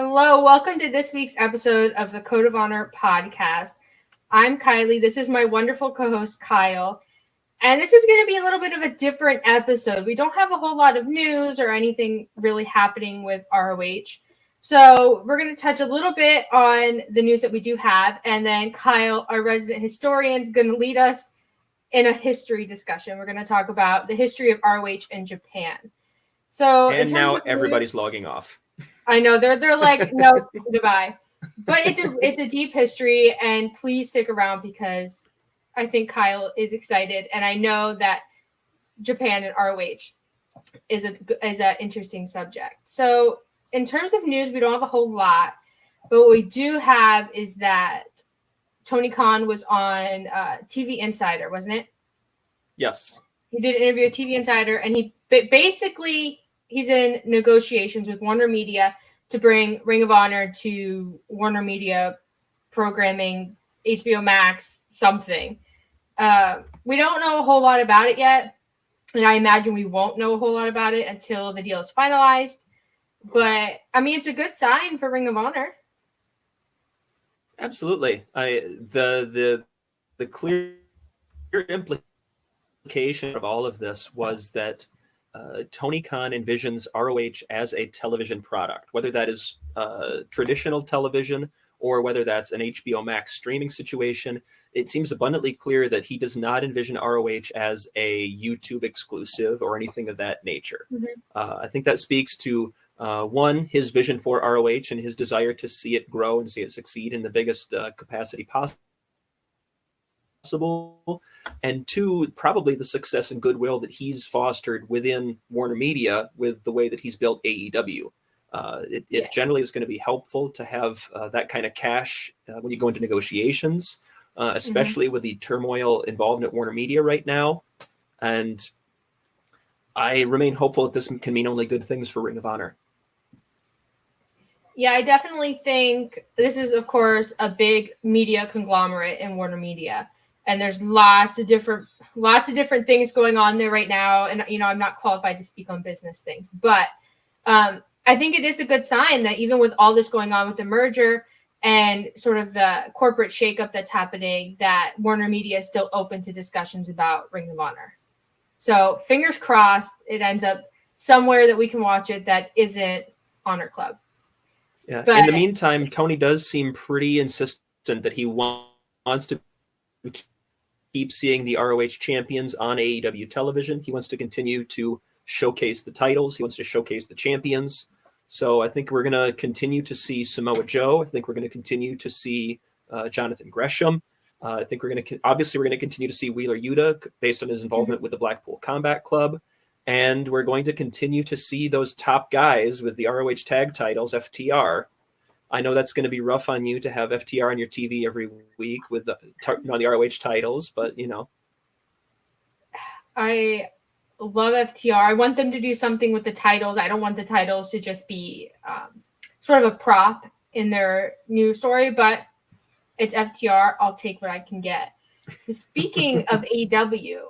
Hello, welcome to this week's episode of the Code of Honor podcast. I'm Kiley. This is my wonderful co-host, Kyle. And this is going to be a little bit of a different episode. We don't have a whole lot of news or anything really happening with ROH. So we're going to touch a little bit on the news that we do have. And then Kyle, our resident historian, is going to lead us in a history discussion. We're going to talk about the history of ROH and Japan. So, and now everybody's logging off. I know they're like, no, goodbye. But it's a deep history, and please stick around because I think Kyle is excited, and I know that Japan and ROH is an interesting subject. So in terms of news, we don't have a whole lot, but what we do have is that Tony Khan was on TV Insider, wasn't it? Yes. He did an interview with TV Insider, and he's in negotiations with Warner Media to bring Ring of Honor to Warner Media programming, HBO Max, something. We don't know a whole lot about it yet, and I imagine we won't know a whole lot about it until the deal is finalized. But, I mean, it's a good sign for Ring of Honor. Absolutely. The clear implication of all of this was that Tony Khan envisions ROH as a television product, whether that is traditional television or whether that's an HBO Max streaming situation. It seems abundantly clear that he does not envision ROH as a YouTube exclusive or anything of that nature. Mm-hmm. I think that speaks to, one, his vision for ROH and his desire to see it grow and see it succeed in the biggest capacity possible. And two, probably the success and goodwill that he's fostered within Warner Media with the way that he's built AEW. It generally is going to be helpful to have that kind of cash when you go into negotiations, especially with the turmoil involved at Warner Media right now. And I remain hopeful that this can mean only good things for Ring of Honor. Yeah, I definitely think this is, of course, a big media conglomerate in Warner Media. And there's lots of different things going on there right now. And, you know, I'm not qualified to speak on business things, but I think it is a good sign that even with all this going on with the merger and sort of the corporate shakeup that's happening, that Warner Media is still open to discussions about Ring of Honor. So fingers crossed it ends up somewhere that we can watch it that isn't Honor Club. Yeah. But in the meantime, Tony does seem pretty insistent that he wants to keep seeing the ROH champions on AEW television. He wants to continue to showcase the titles. He wants to showcase the champions. So I think we're going to continue to see Samoa Joe. I think we're going to continue to see Jonathan Gresham. I think we're going to continue to see Wheeler Yuta based on his involvement with the Blackpool Combat Club. And we're going to continue to see those top guys with the ROH tag titles, FTR. I know that's going to be rough on you to have FTR on your TV every week with the ROH titles, but, you know. I love FTR. I want them to do something with the titles. I don't want the titles to just be sort of a prop in their new story, but it's FTR. I'll take what I can get. Speaking of AEW,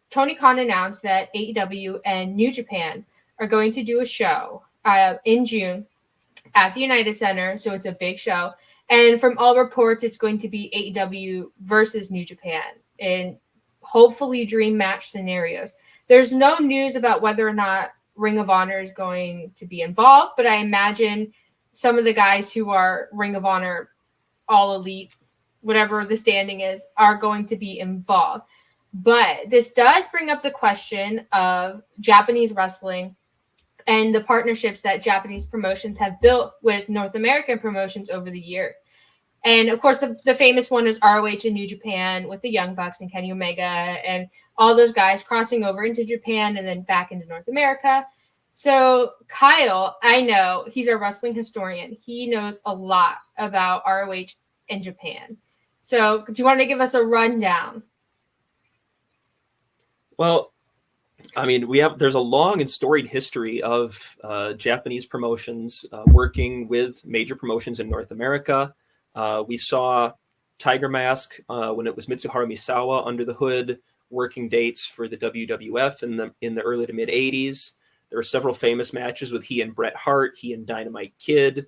Tony Khan announced that AEW and New Japan are going to do a show in June at the United Center, so it's a big show. And from all reports, it's going to be AEW versus New Japan in hopefully dream match scenarios. There's no news about whether or not Ring of Honor is going to be involved, but I imagine some of the guys who are Ring of Honor All Elite, whatever the standing is, are going to be involved. But this does bring up the question of Japanese wrestling and the partnerships that Japanese promotions have built with North American promotions over the year. And, of course, the famous one is ROH and New Japan with the Young Bucks and Kenny Omega and all those guys crossing over into Japan and then back into North America. So, Kyle, I know he's a wrestling historian. He knows a lot about ROH and Japan. So, do you want to give us a rundown? Well, I mean, there's a long and storied history of Japanese promotions working with major promotions in North America. We saw Tiger Mask when it was Mitsuharu Misawa under the hood, working dates for the WWF in the early to mid 80s. There were several famous matches with he and Bret Hart, he and Dynamite Kid.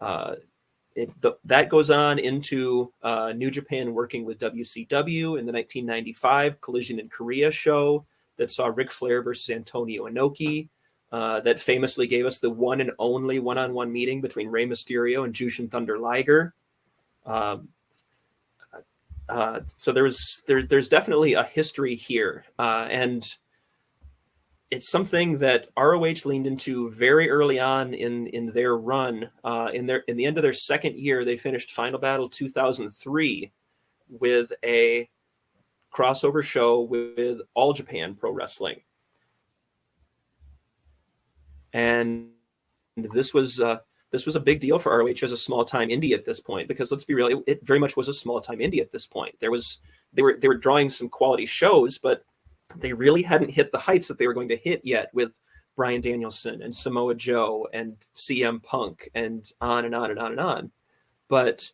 That goes on into New Japan working with WCW in the 1995 Collision in Korea show that saw Ric Flair versus Antonio Inoki. That famously gave us the one and only one-on-one meeting between Rey Mysterio and Jushin Thunder Liger. So there's definitely a history here, and it's something that ROH leaned into very early on in their run. In the end of their second year, they finished Final Battle 2003 with a crossover show with All Japan Pro Wrestling, and this was a big deal for ROH as a small time indie at this point, because let's be real, it very much was a small time indie at this point. They were drawing some quality shows, but they really hadn't hit the heights that they were going to hit yet with Bryan Danielson and Samoa Joe and CM Punk and on and on and on and on. But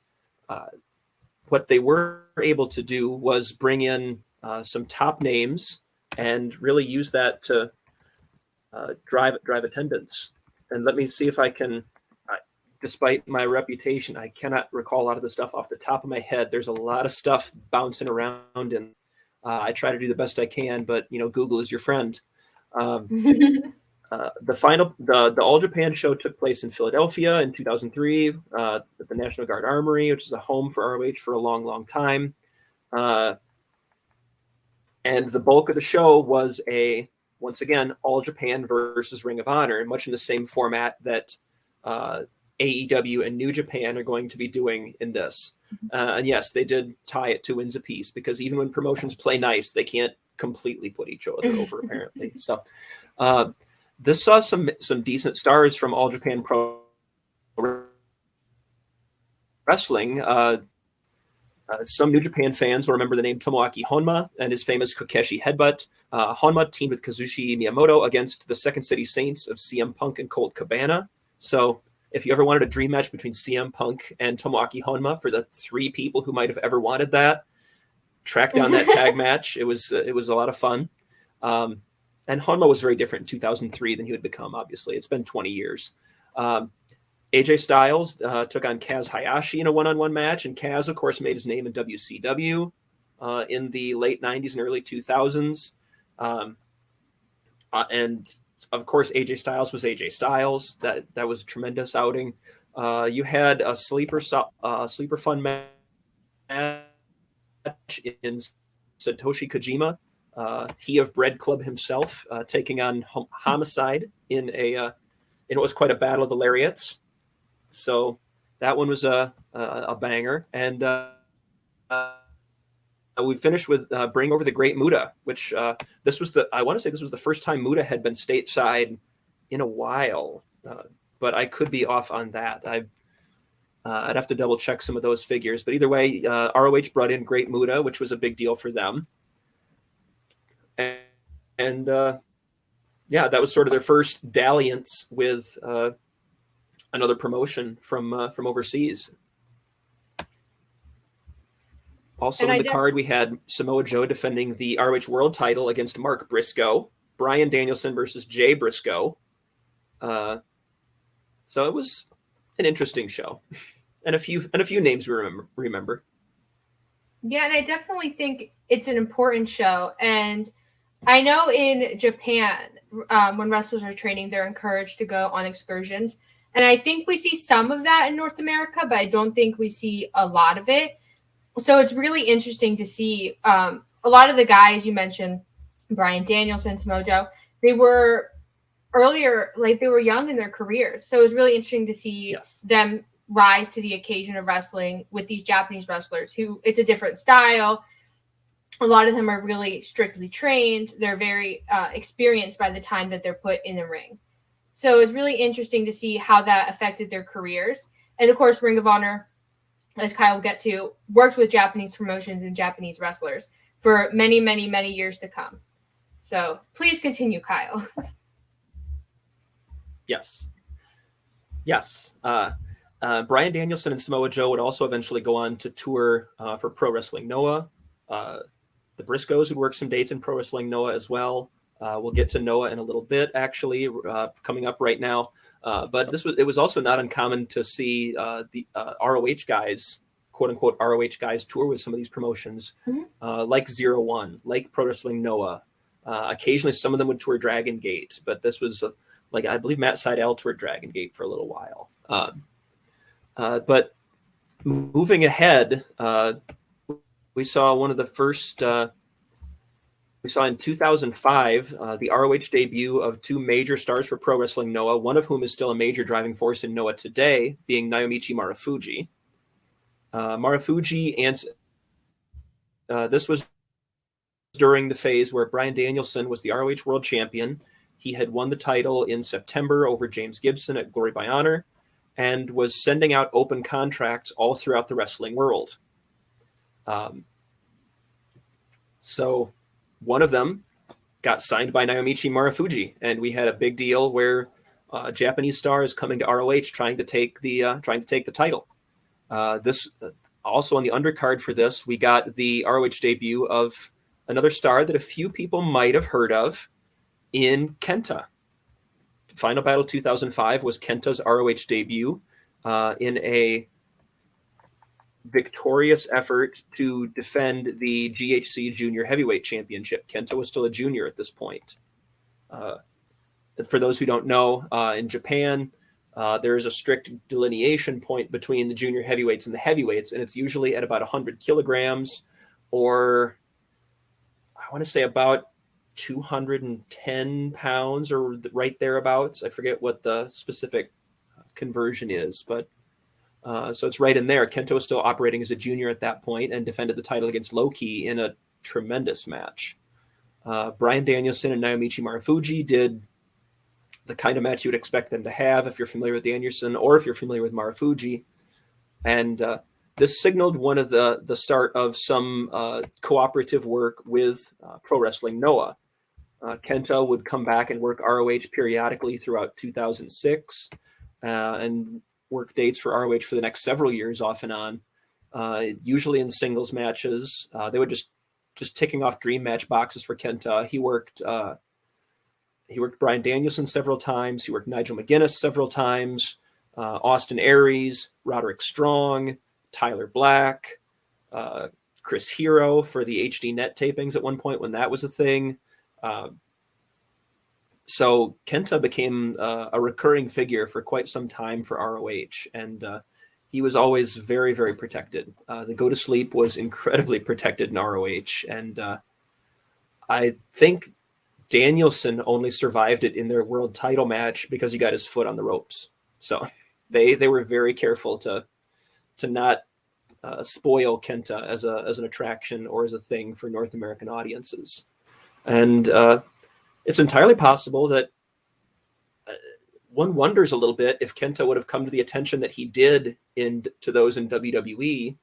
what they were able to do was bring in some top names and really use that to drive attendance. And let me see if I can, despite my reputation, I cannot recall a lot of the stuff off the top of my head. There's a lot of stuff bouncing around, and I try to do the best I can, but Google is your friend. The All Japan show took place in Philadelphia in 2003 at the National Guard Armory, which is a home for ROH for a long, long time. And the bulk of the show was once again, All Japan versus Ring of Honor, much in the same format that AEW and New Japan are going to be doing in this. And yes, they did tie it 2 wins apiece, because even when promotions play nice, they can't completely put each other over, apparently. So this saw some decent stars from All Japan Pro Wrestling. Some New Japan fans will remember the name Tomoaki Honma and his famous Kokeshi headbutt. Honma teamed with Kazushi Miyamoto against the Second City Saints of CM Punk and Colt Cabana. So if you ever wanted a dream match between CM Punk and Tomoaki Honma, for the 3 people who might have ever wanted that, track down that tag match. It was a lot of fun. And Honma was very different in 2003 than he would become, obviously. It's been 20 years. AJ Styles took on Kaz Hayashi in a one-on-one match, and Kaz, of course, made his name in WCW in the late 90s and early 2000s. And of course, AJ Styles was AJ Styles. That was a tremendous outing. You had a sleeper fun match in Satoshi Kojima, he of Bread Club himself, taking on Homicide in it was quite a battle of the lariats. So that one was a banger. And we finished with Bring Over the Great Muta, which I want to say this was the first time Muta had been stateside in a while, but I could be off on that. I'd have to double check some of those figures, but either way, ROH brought in Great Muta, which was a big deal for them. And yeah, that was sort of their first dalliance with another promotion from overseas. Also in the card, we had Samoa Joe defending the ROH World title against Mark Briscoe, Bryan Danielson versus Jay Briscoe. So it was an interesting show, and a few names we remember. Yeah, and I definitely think it's an important show. And I know in Japan, when wrestlers are training, they're encouraged to go on excursions. And I think we see some of that in North America, but I don't think we see a lot of it. So it's really interesting to see a lot of the guys you mentioned, Bryan Danielson, Samoa Joe, they were earlier, like they were young in their careers. So it was really interesting to see them rise to the occasion of wrestling with these Japanese wrestlers who it's a different style. A lot of them are really strictly trained. They're very experienced by the time that they're put in the ring. So it's really interesting to see how that affected their careers. And of course, Ring of Honor, as Kyle will get to, worked with Japanese promotions and Japanese wrestlers for many, many, many years to come. So please continue, Kyle. Yes. Bryan Danielson and Samoa Joe would also eventually go on to tour for Pro Wrestling Noah. The Briscoes would work some dates in Pro Wrestling Noah as well. We'll get to Noah in a little bit, actually, coming up right now. But it was also not uncommon to see the ROH guys, quote unquote ROH guys, tour with some of these promotions, like 0-1, like Pro Wrestling Noah. Occasionally, some of them would tour Dragon Gate, but this was like, I believe Matt Sydal toured Dragon Gate for a little while. But moving ahead, we saw one of the first. We saw in 2005 the ROH debut of two major stars for Pro Wrestling Noah, one of whom is still a major driving force in Noah today, being Naomichi Marufuji. Marufuji, and this was during the phase where Bryan Danielson was the ROH World Champion. He had won the title in September over James Gibson at Glory by Honor and was sending out open contracts all throughout the wrestling world. So one of them got signed by Naomichi Marufuji, and we had a big deal where Japanese stars coming to ROH trying to take the title. This also on the undercard for this, we got the ROH debut of another star that a few people might have heard of in Kenta. Final Battle 2005 was Kenta's ROH debut in a victorious effort to defend the GHC Junior Heavyweight Championship. Kenta was still a junior at this point. For those who don't know, in Japan, there is a strict delineation point between the junior heavyweights and the heavyweights, and it's usually at about 100 kilograms, or I want to say about 210 pounds, or right thereabouts. I forget what the specific conversion is, but so it's right in there. Kenta was still operating as a junior at that point and defended the title against Low-Ki in a tremendous match. Bryan Danielson and Naomichi Marufuji did the kind of match you would expect them to have if you're familiar with Danielson or if you're familiar with Marufuji. And this signaled one of the start of some cooperative work with Pro Wrestling Noah. Kenta would come back and work ROH periodically throughout 2006 and work dates for ROH for the next several years off and on, usually in singles matches. They would just ticking off dream match boxes for Kenta. He worked Bryan Danielson several times. He worked Nigel McGuinness several times, Austin Aries, Roderick Strong, Tyler Black, Chris Hero for the HD Net tapings at one point when that was a thing. So Kenta became a recurring figure for quite some time for ROH, and he was always very, very protected. The Go to Sleep was incredibly protected in ROH, and I think Danielson only survived it in their world title match because he got his foot on the ropes. So they were very careful to not spoil Kenta as an attraction or as a thing for North American audiences. And it's entirely possible that one wonders a little bit if Kenta would have come to the attention that he did to those in WWE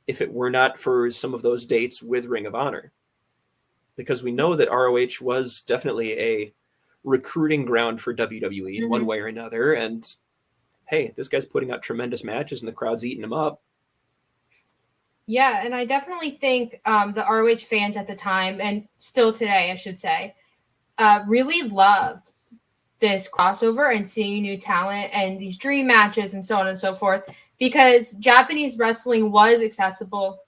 if it were not for some of those dates with Ring of Honor. Because we know that ROH was definitely a recruiting ground for WWE in one way or another. And hey, this guy's putting out tremendous matches and the crowd's eating him up. Yeah, and I definitely think the ROH fans at the time, and still today, I should say, really loved this crossover and seeing new talent and these dream matches and so on and so forth, because Japanese wrestling was accessible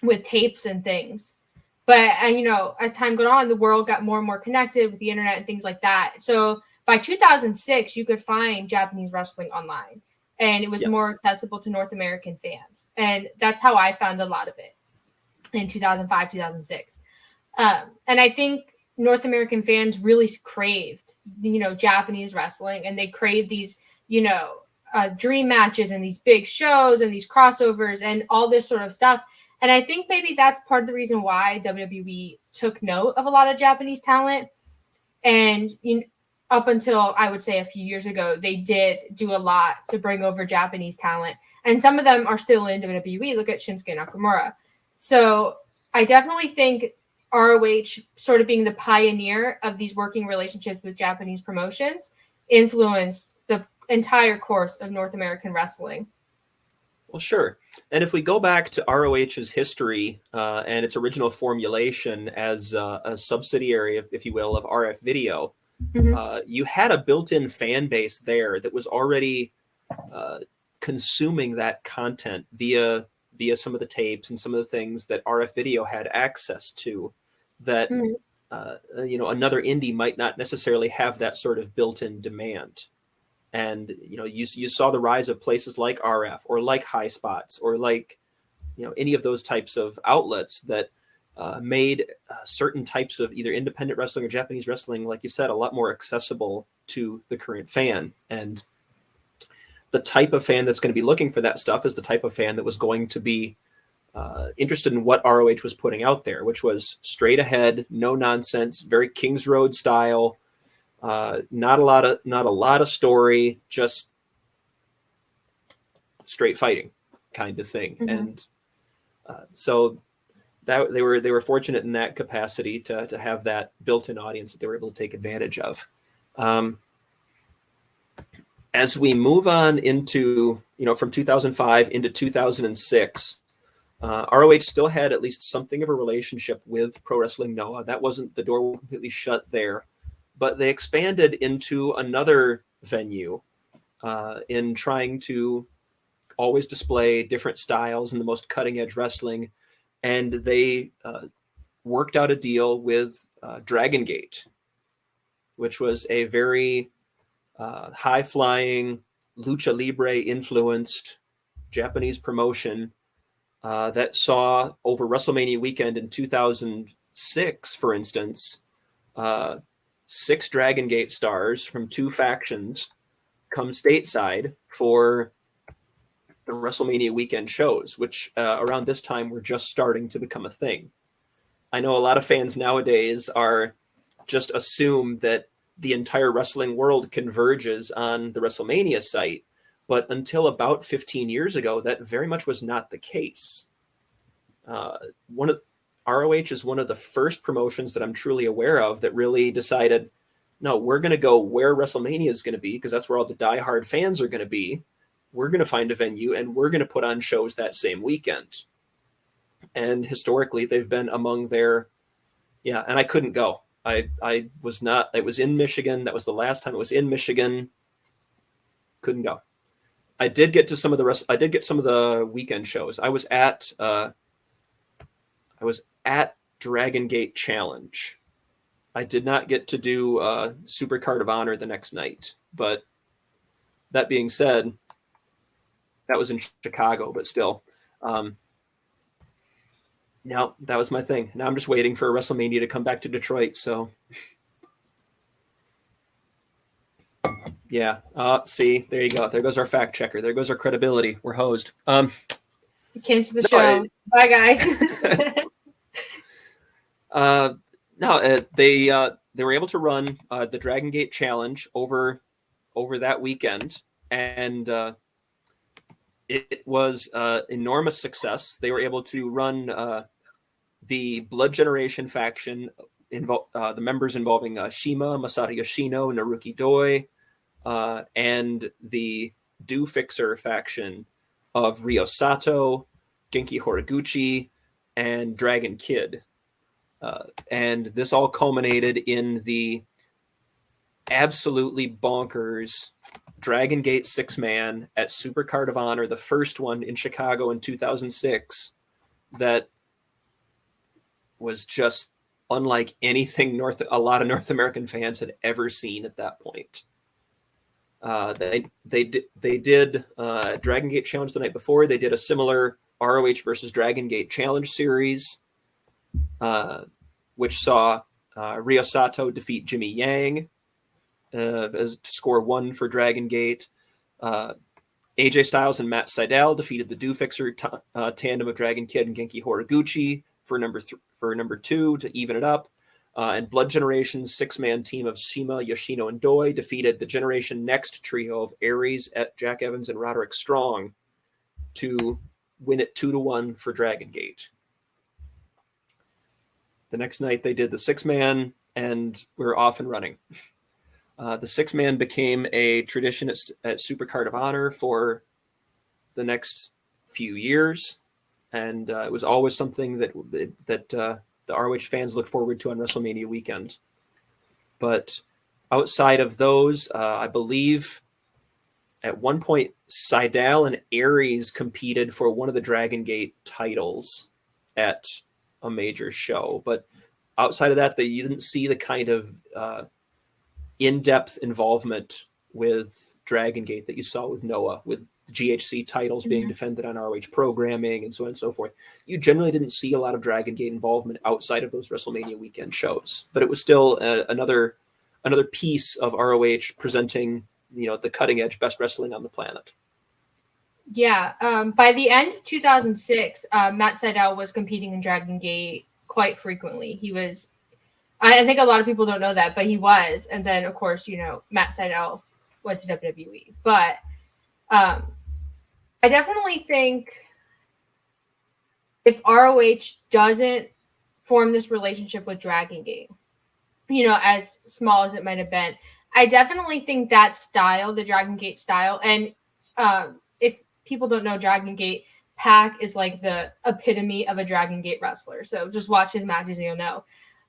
with tapes and things. But, as time got on, the world got more and more connected with the internet and things like that. So by 2006, you could find Japanese wrestling online, and it was more accessible to North American fans. And that's how I found a lot of it in 2005, 2006. And I think North American fans really craved, Japanese wrestling, and they craved these, dream matches and these big shows and these crossovers and all this sort of stuff. And I think maybe that's part of the reason why WWE took note of a lot of Japanese talent. And up until, I would say, a few years ago, they did do a lot to bring over Japanese talent. And some of them are still in WWE. Look at Shinsuke Nakamura. So I definitely think ROH sort of being the pioneer of these working relationships with Japanese promotions influenced the entire course of North American wrestling. Well, sure. And if we go back to ROH's history and its original formulation as a subsidiary, if you will, of RF Video, you had a built-in fan base there that was already consuming that content via some of the tapes and some of the things that RF Video had access to that, another indie might not necessarily have that sort of built-in demand. And, you saw the rise of places like RF or like High Spots or like, any of those types of outlets that made certain types of either independent wrestling or Japanese wrestling, like you said, a lot more accessible to the current fan. And the type of fan that's going to be looking for that stuff is the type of fan that was going to be interested in what ROH was putting out there, which was straight ahead, no nonsense, very Kings Road style. Not a lot of story, just straight fighting kind of thing. And so that they were fortunate in that capacity to have that built-in audience that they were able to take advantage of. As we move on into, from 2005 into 2006, ROH still had at least something of a relationship with Pro Wrestling Noah. That wasn't, the door completely shut there. But they expanded into another venue in trying to always display different styles and the most cutting edge wrestling. And they worked out a deal with Dragon Gate, which was a very high flying, lucha libre influenced Japanese promotion that saw over WrestleMania weekend in 2006, for instance, 6 Dragon Gate stars from 2 factions come stateside for the WrestleMania weekend shows, which around this time were just starting to become a thing. I know a lot of fans nowadays are just assume that the entire wrestling world converges on the WrestleMania site, but until about 15 years ago, that very much was not the case. ROH is one of the first promotions that I'm truly aware of that really decided, no, we're going to go where WrestleMania is going to be, because that's where all the diehard fans are going to be. We're going to find a venue and we're going to put on shows that same weekend. And historically, they've been among their, and I couldn't go. I was not, it was in Michigan. That was the last time it was in Michigan. Couldn't go. I did get some of the weekend shows. I was at Dragon Gate Challenge. I did not get to do Super Card of Honor the next night, but that being said, that was in Chicago, but still, no, that was my thing. Now I'm just waiting for WrestleMania to come back to Detroit. So yeah, see, there you go. There goes our fact checker. There goes our credibility. We're hosed. Cancel the show. Bye, guys. They were able to run the Dragon Gate Challenge over that weekend, and it was enormous success. They were able to run the Blood Generation faction, the members involving Shima, Masato Yoshino, Naruki Doi, and the Do Fixer faction of Ryo Sato, Genki Horiguchi, and Dragon Kid. And this all culminated in the absolutely bonkers Dragon Gate 6-man at Super Card of Honor, the first one in Chicago in 2006, that was just unlike anything a lot of North American fans had ever seen at that point. They did Dragon Gate Challenge the night before. They did a similar ROH versus Dragon Gate Challenge series, which saw Ryo Sato defeat Jimmy Yang to score 1 for Dragon Gate. AJ Styles and Matt Sydal defeated the Do Fixer tandem of Dragon Kid and Genki Horiguchi for number 2 to even it up. And Blood Generation's 6-man team of Shima, Yoshino, and Doi defeated the Generation Next trio of Aries, Jack Evans, and Roderick Strong to win it 2-1 for Dragon Gate. The next night they did the 6-man, and we were off and running. The 6-man became a tradition at Super Card of Honor for the next few years, and it was always something that the ROH fans look forward to on WrestleMania weekend. But outside of those, I believe at one point Seidel and Aries competed for one of the Dragon Gate titles at a major show. But outside of that, you didn't see the kind of in-depth involvement with Dragon Gate that you saw with Noah, with GHC titles being defended on ROH programming and so on and so forth. You generally didn't see a lot of Dragon Gate involvement outside of those WrestleMania weekend shows, but it was still another piece of ROH presenting, the cutting edge best wrestling on the planet. Yeah. By the end of 2006, Matt Sydal was competing in Dragon Gate quite frequently. He was, I think a lot of people don't know that, but he was. And then, of course, Matt Sydal went to WWE. But I definitely think if ROH doesn't form this relationship with Dragon Gate, as small as it might have been, I definitely think that style, the Dragon Gate style, and if people don't know Dragon Gate, Pac is like the epitome of a Dragon Gate wrestler. So just watch his matches and you'll know.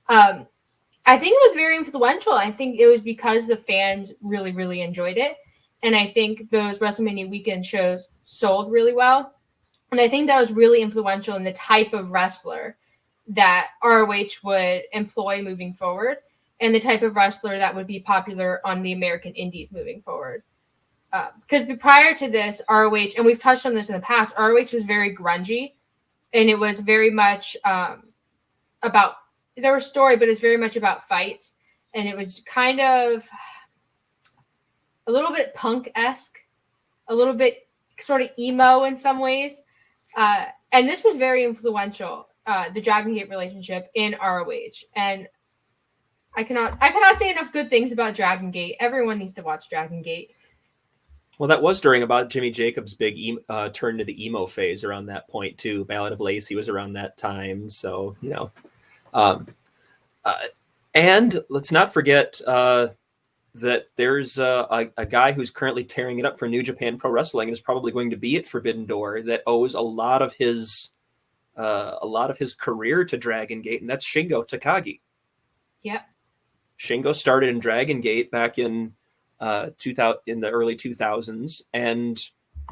I think it was very influential. I think it was because the fans really, really enjoyed it. And I think those WrestleMania weekend shows sold really well. And I think that was really influential in the type of wrestler that ROH would employ moving forward, and the type of wrestler that would be popular on the American Indies moving forward. Because prior to this, ROH, and we've touched on this in the past, ROH was very grungy, and it was very much about their story, but it's very much about fights. And it was kind of a little bit punk-esque, a little bit sort of emo in some ways. And this was very influential, the Dragon Gate relationship in ROH. And I cannot say enough good things about Dragon Gate. Everyone needs to watch Dragon Gate. Well, that was during about Jimmy Jacobs' big turn to the emo phase around that point too. Ballad of Lacey was around that time. So, and let's not forget that there's a guy who's currently tearing it up for New Japan Pro Wrestling and is probably going to be at Forbidden Door that owes a lot of his career to Dragon Gate, and that's Shingo Takagi. Yep. Shingo started in Dragon Gate back in 2000 in the early 2000s, and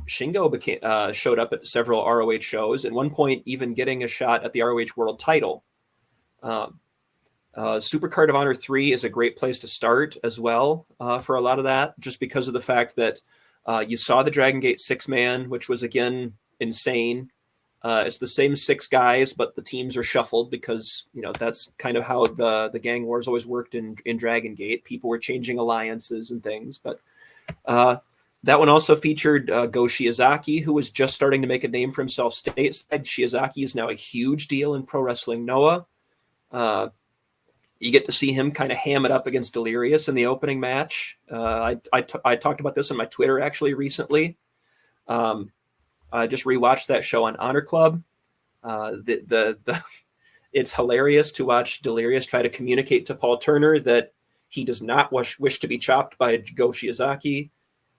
Shingo showed up at several ROH shows. At one point, even getting a shot at the ROH World Title. Supercard of Honor 3 is a great place to start as well for a lot of that, just because of the fact that you saw the Dragon Gate 6-man, which was, again, insane. It's the same 6 guys, but the teams are shuffled because, that's kind of how the gang wars always worked in Dragon Gate. People were changing alliances and things. But that one also featured Go Shiozaki, who was just starting to make a name for himself stateside. Shiozaki is now a huge deal in Pro Wrestling Noah. You get to see him kind of ham it up against Delirious in the opening match. I talked about this on my Twitter actually recently. I just rewatched that show on Honor Club. It's hilarious to watch Delirious try to communicate to Paul Turner that he does not wish to be chopped by Go Shiozaki.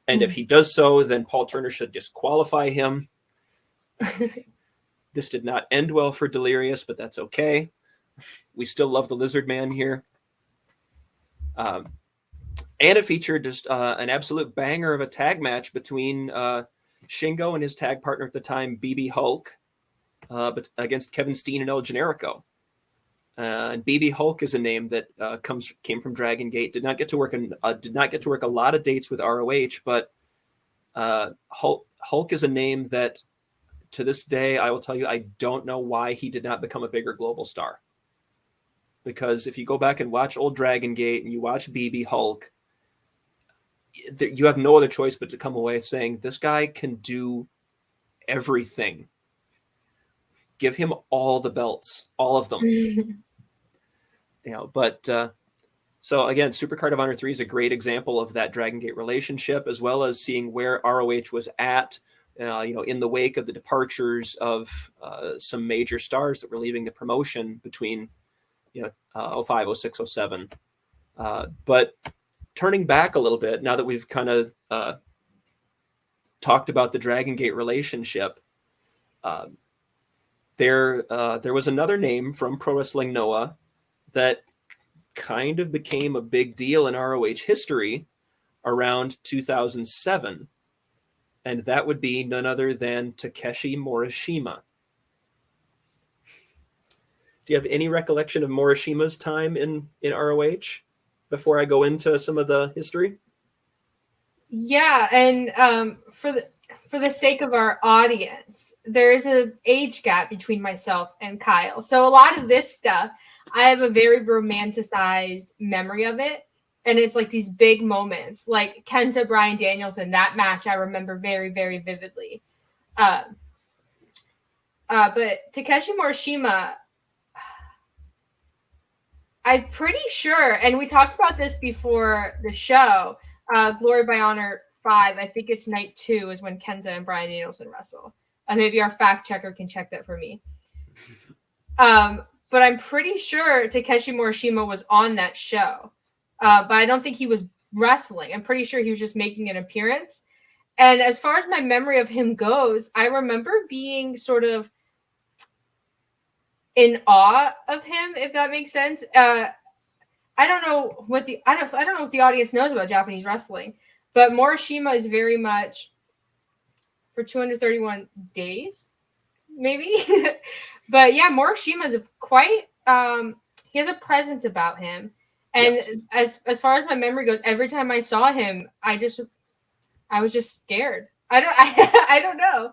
And if he does so, then Paul Turner should disqualify him. This did not end well for Delirious, but that's okay. We still love the Lizard Man here. And it featured just an absolute banger of a tag match between Shingo and his tag partner at the time, BB Hulk, but against Kevin Steen and El Generico. And BB Hulk is a name that came from Dragon Gate. Did not get to work a lot of dates with ROH, but Hulk is a name that, to this day, I will tell you, I don't know why he did not become a bigger global star. Because if you go back and watch old Dragon Gate and you watch BB Hulk, you have no other choice but to come away saying, this guy can do everything. Give him all the belts, all of them. So again, Supercard of Honor 3 is a great example of that Dragon Gate relationship, as well as seeing where ROH was at, in the wake of the departures of some major stars that were leaving the promotion between 05, 06, 07. But turning back a little bit, now that we've kind of talked about the Dragon Gate relationship, There was another name from Pro Wrestling Noah that kind of became a big deal in ROH history around 2007, and that would be none other than Takeshi Morishima. Do you have any recollection of Morishima's time in ROH before I go into some of the history? Yeah, and for the sake of our audience, there is an age gap between myself and Kyle. So a lot of this stuff, I have a very romanticized memory of it. And it's like these big moments, like Kenta, Bryan Danielson, that match I remember very, very vividly. But Takeshi Morishima, I'm pretty sure, and we talked about this before the show, Glory by Honor 5, I think it's night 2 is when Kenta and Bryan Danielson wrestle. Maybe our fact checker can check that for me. But I'm pretty sure Takeshi Morishima was on that show. But I don't think he was wrestling. I'm pretty sure he was just making an appearance. And as far as my memory of him goes, I remember being sort of in awe of him, if that makes sense. I don't know what the audience knows about Japanese wrestling, but Morishima is very much for 231 days, maybe. But yeah, Morishima is quite. He has a presence about him, and yes. as far as my memory goes, every time I saw him, I was just scared. I don't know,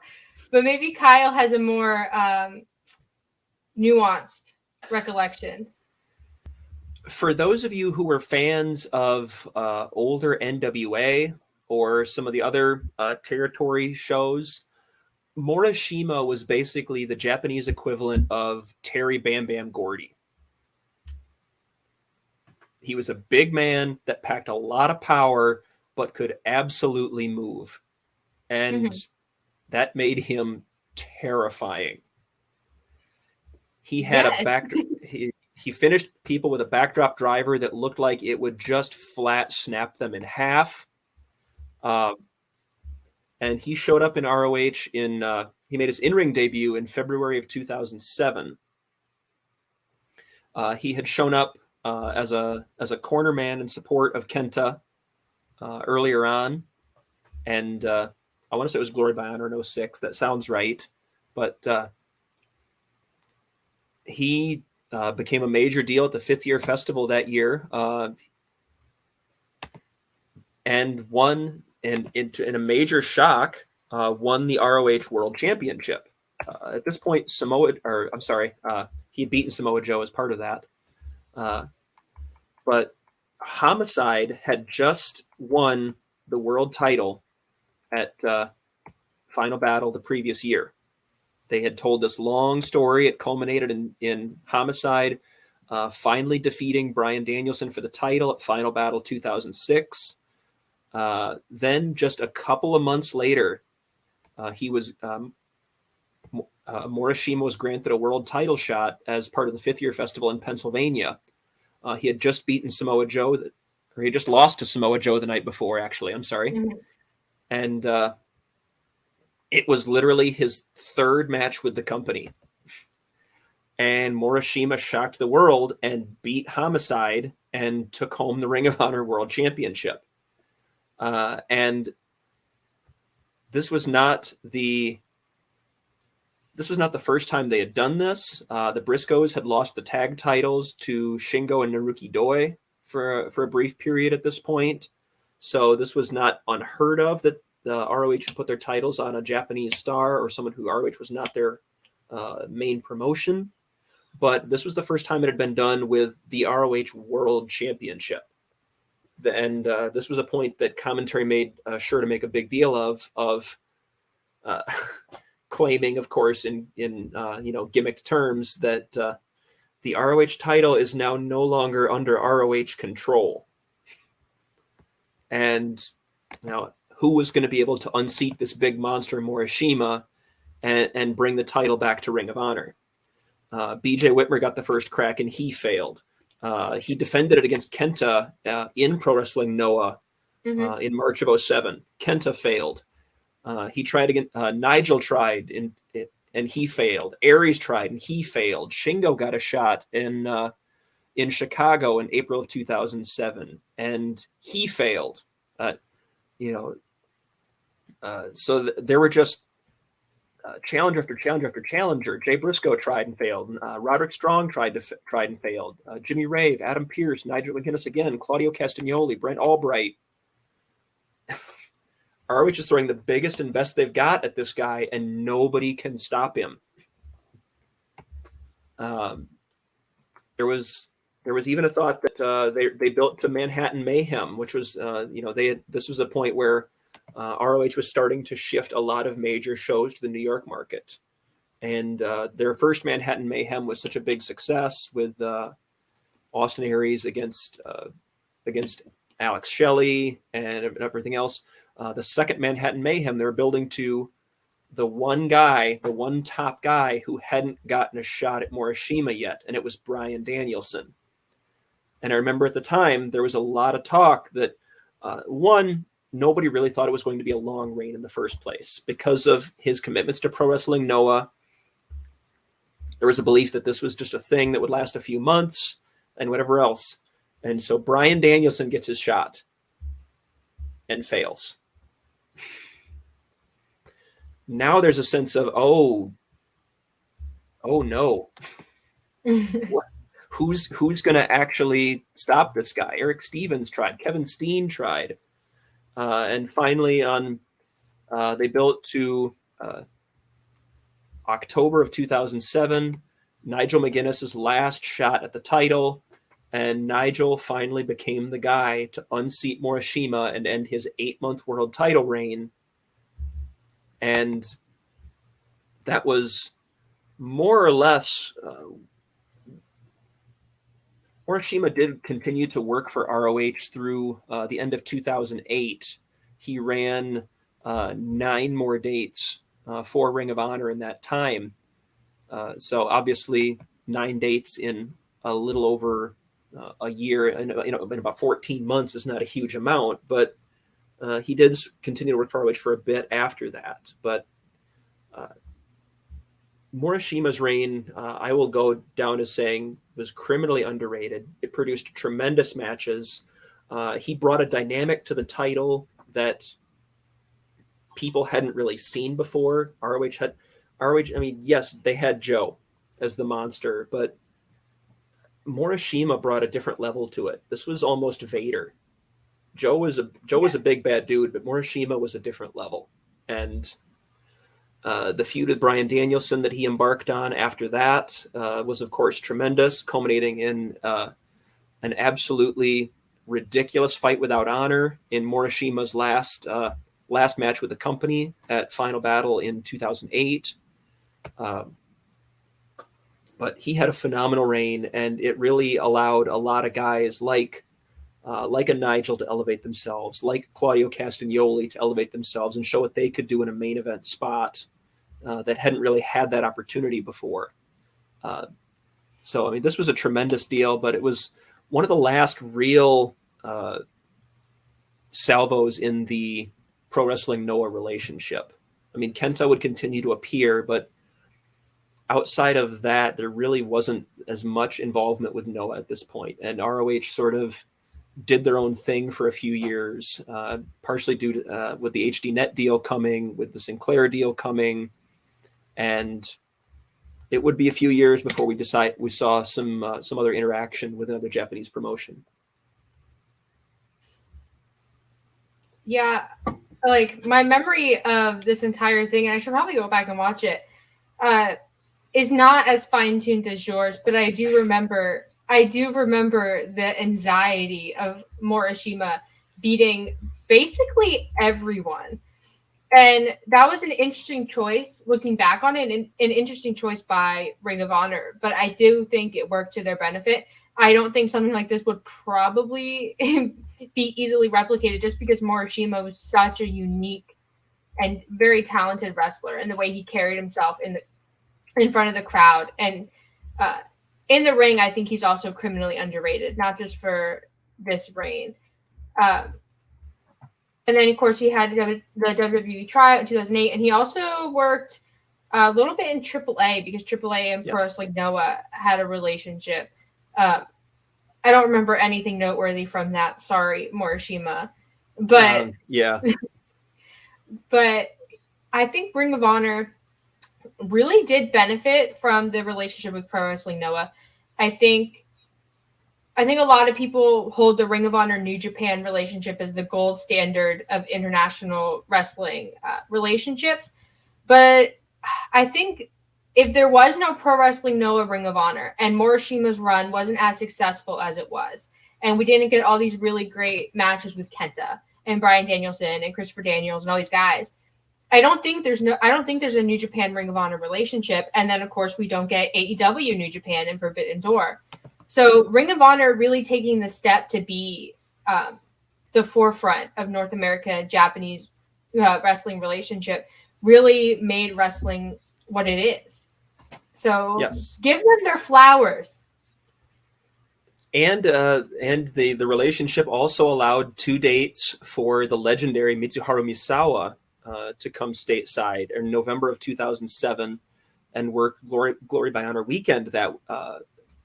but maybe Kyle has a more nuanced recollection. For those of you who were fans of older NWA or some of the other territory shows, Morishima was basically the Japanese equivalent of Terry Bam Bam Gordy. He was a big man that packed a lot of power, but could absolutely move. And that made him terrifying. He had a back. He finished people with a backdrop driver that looked like it would just flat snap them in half. And he showed up in ROH he made his in-ring debut in February of 2007. He had shown up as a corner man in support of Kenta earlier on. And I want to say it was Glory by Honor in 06. That sounds right. But he became a major deal at the 5th year festival that year, and won, and in a major shock, won the ROH World Championship. At this point, he had beaten Samoa Joe as part of that. But Homicide had just won the world title at Final Battle the previous year. They had told this long story. It culminated in Homicide finally defeating Bryan Danielson for the title at Final Battle 2006. Then just a couple of months later, Morishima was granted a world title shot as part of the 5th year festival in Pennsylvania. He had just beaten Samoa Joe, or he just lost to Samoa Joe the night before, actually. I'm sorry. Mm-hmm. And it was literally his 3rd match with the company. And Morishima shocked the world and beat Homicide and took home the Ring of Honor World Championship. And this was not the first time they had done this. The Briscoes had lost the tag titles to Shingo and Naruki Doi for a brief period at this point. So this was not unheard of that the ROH put their titles on a Japanese star or someone who ROH was not their main promotion. But this was the first time it had been done with the ROH World Championship. And this was a point that commentary made sure to make a big deal of claiming, of course, in gimmicked terms that the ROH title is now no longer under ROH control. And now, who was going to be able to unseat this big monster Morishima and bring the title back to Ring of Honor? BJ Whitmer got the first crack and he failed. He defended it against Kenta in Pro Wrestling Noah in March of 2007. Kenta failed. He tried again. Nigel tried and he failed. Aries tried and he failed. Shingo got a shot in Chicago in April of 2007, and he failed. So there were just challenger after challenger after challenger. Jay Briscoe tried and failed. Roderick Strong tried and failed. Jimmy Rave, Adam Pearce, Nigel McGuinness again, Claudio Castagnoli, Brent Albright. ROH is throwing the biggest and best they've got at this guy, and nobody can stop him. There was even a thought that they built to Manhattan Mayhem, which was this was a point where ROH was starting to shift a lot of major shows to the New York market, and their first Manhattan Mayhem was such a big success with Austin Aries against Alex Shelley and everything else. The second Manhattan Mayhem, they were building to the one top guy who hadn't gotten a shot at Morishima yet, and it was Bryan Danielson. And I remember at the time there was a lot of talk that nobody really thought it was going to be a long reign in the first place because of his commitments to Pro Wrestling Noah. There was a belief that this was just a thing that would last a few months and whatever else. And so Bryan Danielson gets his shot and fails. Now there's a sense of, oh no. Who's going to actually stop this guy? Eric Stevens tried. Kevin Steen tried. And finally, they built to October of 2007, Nigel McGuinness's last shot at the title, and Nigel finally became the guy to unseat Morishima and end his 8-month world title reign. And that was more or less... Morishima did continue to work for ROH through the end of 2008. He ran 9 more dates for Ring of Honor in that time. So obviously 9 dates in a little over a year, and in about 14 months is not a huge amount, but he did continue to work for ROH for a bit after that. But Morishima's reign, I will go down as saying, was criminally underrated. It produced tremendous matches. He brought a dynamic to the title that people hadn't really seen before. ROH, I mean, yes, they had Joe as the monster, but Morishima brought a different level to it. This was almost Vader. Joe was a big bad dude, but Morishima was a different level. And the feud with Bryan Danielson that he embarked on after that was, of course, tremendous, culminating in an absolutely ridiculous fight without honor in Morishima's last match with the company at Final Battle in 2008. But he had a phenomenal reign, and it really allowed a lot of guys like a Nigel to elevate themselves, like Claudio Castagnoli to elevate themselves and show what they could do in a main event spot that hadn't really had that opportunity before. So, I mean, this was a tremendous deal, but it was one of the last real salvos in the Pro Wrestling Noah relationship. I mean, Kenta would continue to appear, but outside of that, there really wasn't as much involvement with Noah at this point. And ROH sort of did their own thing for a few years, partially due to with the HD Net deal coming, with the Sinclair deal coming, and it would be a few years before we saw some other interaction with another Japanese promotion. Yeah, like my memory of this entire thing, and I should probably go back and watch it, is not as fine-tuned as yours, but I do remember the anxiety of Morishima beating basically everyone. And that was an interesting choice, looking back on it, and an interesting choice by Ring of Honor. But I do think it worked to their benefit. I don't think something like this would probably be easily replicated, just because Morishima was such a unique and very talented wrestler, and the way he carried himself in front of the crowd. And in the ring, I think he's also criminally underrated, not just for this reign. And then, of course, he had the WWE tryout in 2008, and he also worked A little bit in AAA because AAA and Yes. Pro Wrestling Noah had a relationship. I don't remember anything noteworthy from that. Sorry, Morishima. But yeah. But I think Ring of Honor really did benefit from the relationship with Pro Wrestling Noah. I think a lot of people hold the Ring of Honor New Japan relationship as the gold standard of international wrestling relationships. But I think if there was no Pro Wrestling Noah Ring of Honor and Morishima's run wasn't as successful as it was, and we didn't get all these really great matches with Kenta and Bryan Danielson and Christopher Daniels and all these guys, I don't think there's a New Japan Ring of Honor relationship. And then of course we don't get AEW New Japan and Forbidden Door. So Ring of Honor really taking the step to be the forefront of North America Japanese wrestling relationship really made wrestling what it is. So yes. Give them their flowers. And the relationship also allowed 2 dates for the legendary Mitsuharu Misawa to come stateside in November of 2007 and work Glory by Honor weekend that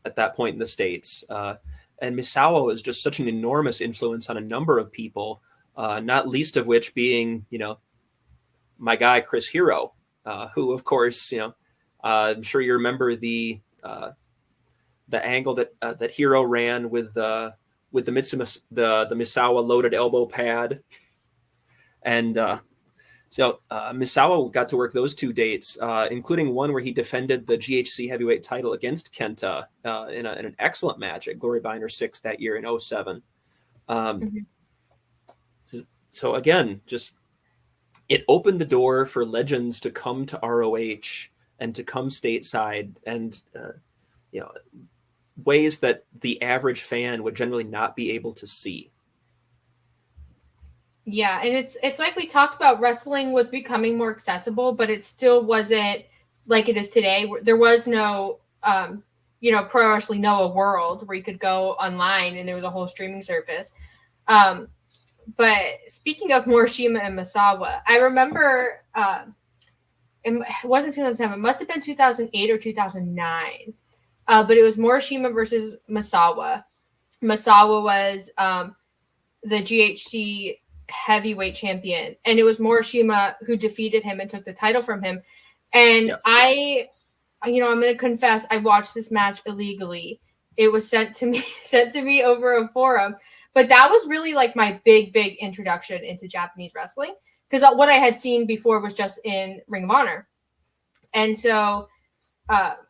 at that point in the States. And Misawa was just such an enormous influence on a number of people, not least of which being, my guy, Chris Hero, who, of course, I'm sure you remember the angle that Hero ran with the Misawa loaded elbow pad. And so Misawa got to work those 2 dates, including one where he defended the GHC heavyweight title against Kenta in an excellent match at Glory by Honor 6 that year in 2007. So again, just it opened the door for legends to come to ROH and to come stateside, and ways that the average fan would generally not be able to see. Yeah, and it's like we talked about, wrestling was becoming more accessible, but it still wasn't like it is today. There was no, Pro Wrestling Noah world where you could go online and there was a whole streaming service. But speaking of Morishima and Misawa, I remember it wasn't 2007, it must have been 2008 or 2009. But it was Morishima versus Misawa. Misawa was the GHC heavyweight champion, and it was Morishima who defeated him and took the title from him. And yes. I'm going to confess, I watched this match illegally. It was sent to me over a forum, but that was really like my big introduction into Japanese wrestling, because what I had seen before was just in Ring of Honor. And so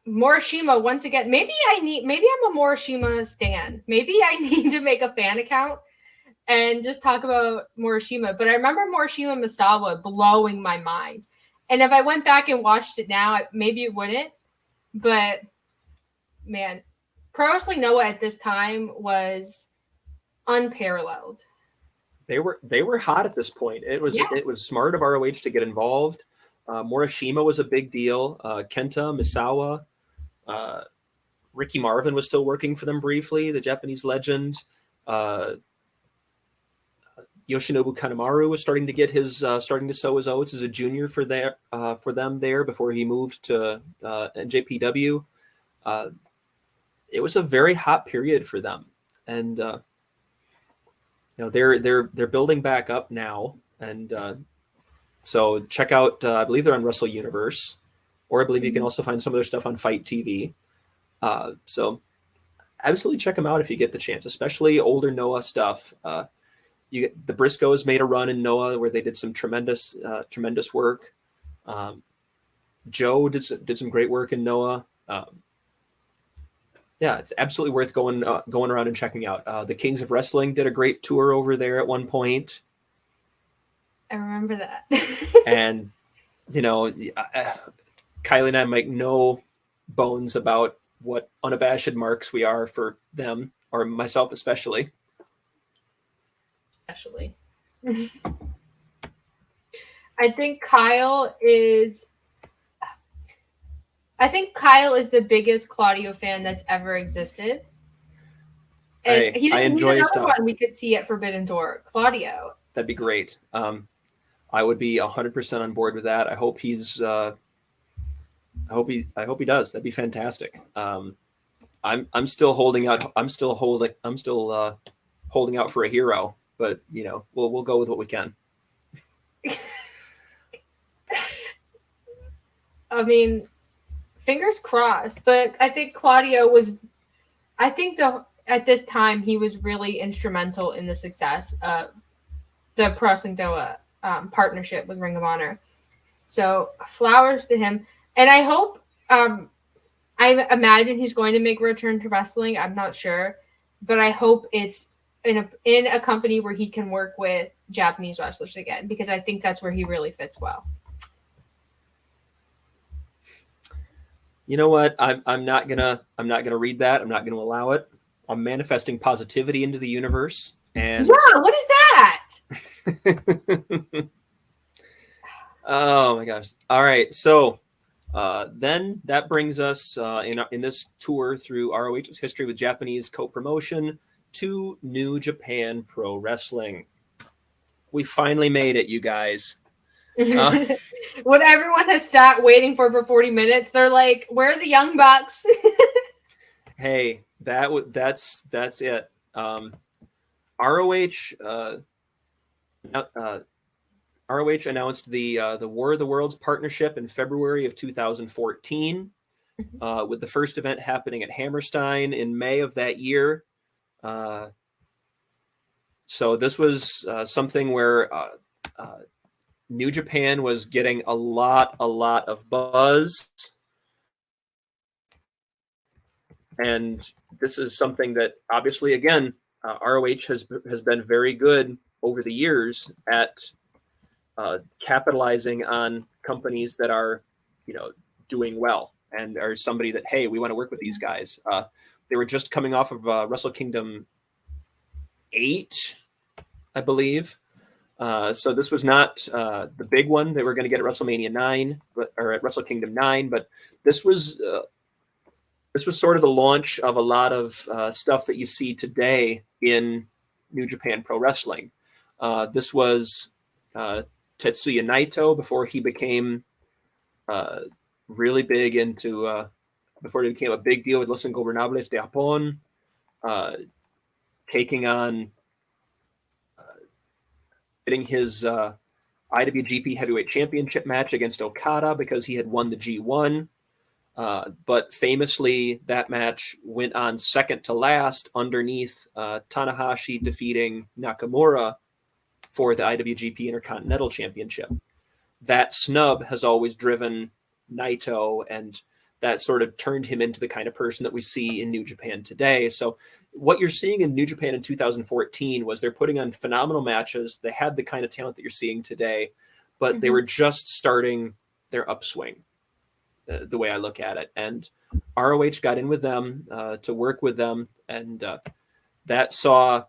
Morishima, once again, maybe I'm a Morishima stan. Maybe I need to make a fan account and just talk about Morishima. But I remember Morishima Misawa blowing my mind. And if I went back and watched it now, maybe it wouldn't. But man, Pro Wrestling Noah at this time was unparalleled. They were hot at this point. It was smart of ROH to get involved. Morishima was a big deal. Kenta, Misawa, Ricky Marvin was still working for them briefly, the Japanese legend. Yoshinobu Kanemaru was starting to sow his oats as a junior for them there before he moved to NJPW. It was a very hot period for them, and they're building back up now, and so check out. I believe they're on Wrestle Universe, or I believe you can also find some of their stuff on Fight TV. So absolutely check them out if you get the chance, especially older Noah stuff. The Briscoes made a run in Noah where they did some tremendous work. Joe did some great work in Noah. It's absolutely worth going around and checking out. The Kings of Wrestling did a great tour over there at one point. I remember that. And Kiley and I make no bones about what unabashed marks we are for them, or myself especially. I think Kyle is the biggest Claudio fan that's ever existed. And he's another one we could see at Forbidden Door. Claudio. That'd be great. I would be 100% on board with that. I hope he's I hope he does. That'd be fantastic. I'm still holding out. I'm still holding out for a hero, but we'll go with what we can. I mean, fingers crossed. But I think Claudio was. I think at this time he was really instrumental in the success of the Pro Wrestling Noah partnership with Ring of Honor. So flowers to him, and I hope. I imagine he's going to make a return to wrestling. I'm not sure, but I hope it's in a company where he can work with Japanese wrestlers again, because I think that's where he really fits well. You know what? I'm not gonna read that. I'm not gonna allow it. I'm manifesting positivity into the universe. And yeah, what is that? Oh my gosh! All right, so. Then that brings us in this tour through ROH's history with Japanese co-promotion to New Japan Pro Wrestling. We finally made it, you guys. What everyone has sat waiting for 40 minutes, they're like, "Where are the Young Bucks?" Hey, that's it. ROH announced the War of the Worlds partnership in February of 2014, with the first event happening at Hammerstein in May of that year. So this was something where New Japan was getting a lot of buzz. And this is something that obviously, again, ROH has been very good over the years at capitalizing on companies that are, doing well and are somebody that, hey, we want to work with these guys. They were just coming off of Wrestle Kingdom 8, I believe. So this was not the big one that we're going to get at WrestleMania 9, or at Wrestle Kingdom 9, but this was sort of the launch of a lot of stuff that you see today in New Japan Pro Wrestling. This was Tetsuya Naito before he became really big into before he became a big deal with Los Ingobernables de Japón, taking on getting his IWGP Heavyweight Championship match against Okada because he had won the G1. But famously, that match went on second to last underneath Tanahashi defeating Nakamura for the IWGP Intercontinental Championship. That snub has always driven Naito, and that sort of turned him into the kind of person that we see in New Japan today. So what you're seeing in New Japan in 2014 was they're putting on phenomenal matches. They had the kind of talent that you're seeing today, but they were just starting their upswing, the way I look at it. And ROH got in with them to work with them, and that saw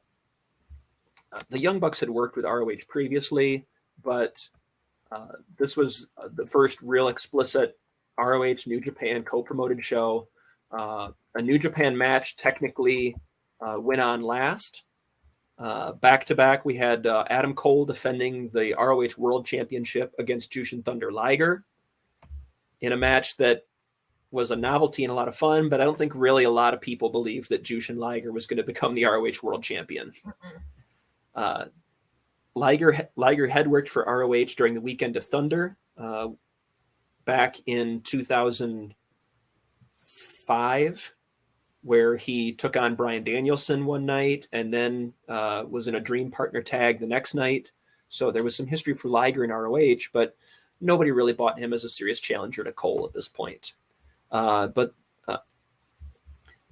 the Young Bucks had worked with ROH previously, but this was the first real explicit ROH New Japan co-promoted show. A New Japan match technically went on last. Back to back, we had Adam Cole defending the ROH World Championship against Jushin Thunder Liger in a match that was a novelty and a lot of fun, but I don't think really a lot of people believed that Jushin Liger was going to become the ROH World Champion. Liger had worked for ROH during the Weekend of Thunder back in 2005, where he took on Bryan Danielson one night and then was in a Dream Partner tag the next night. So there was some history for Liger in ROH, but nobody really bought him as a serious challenger to Cole at this point. But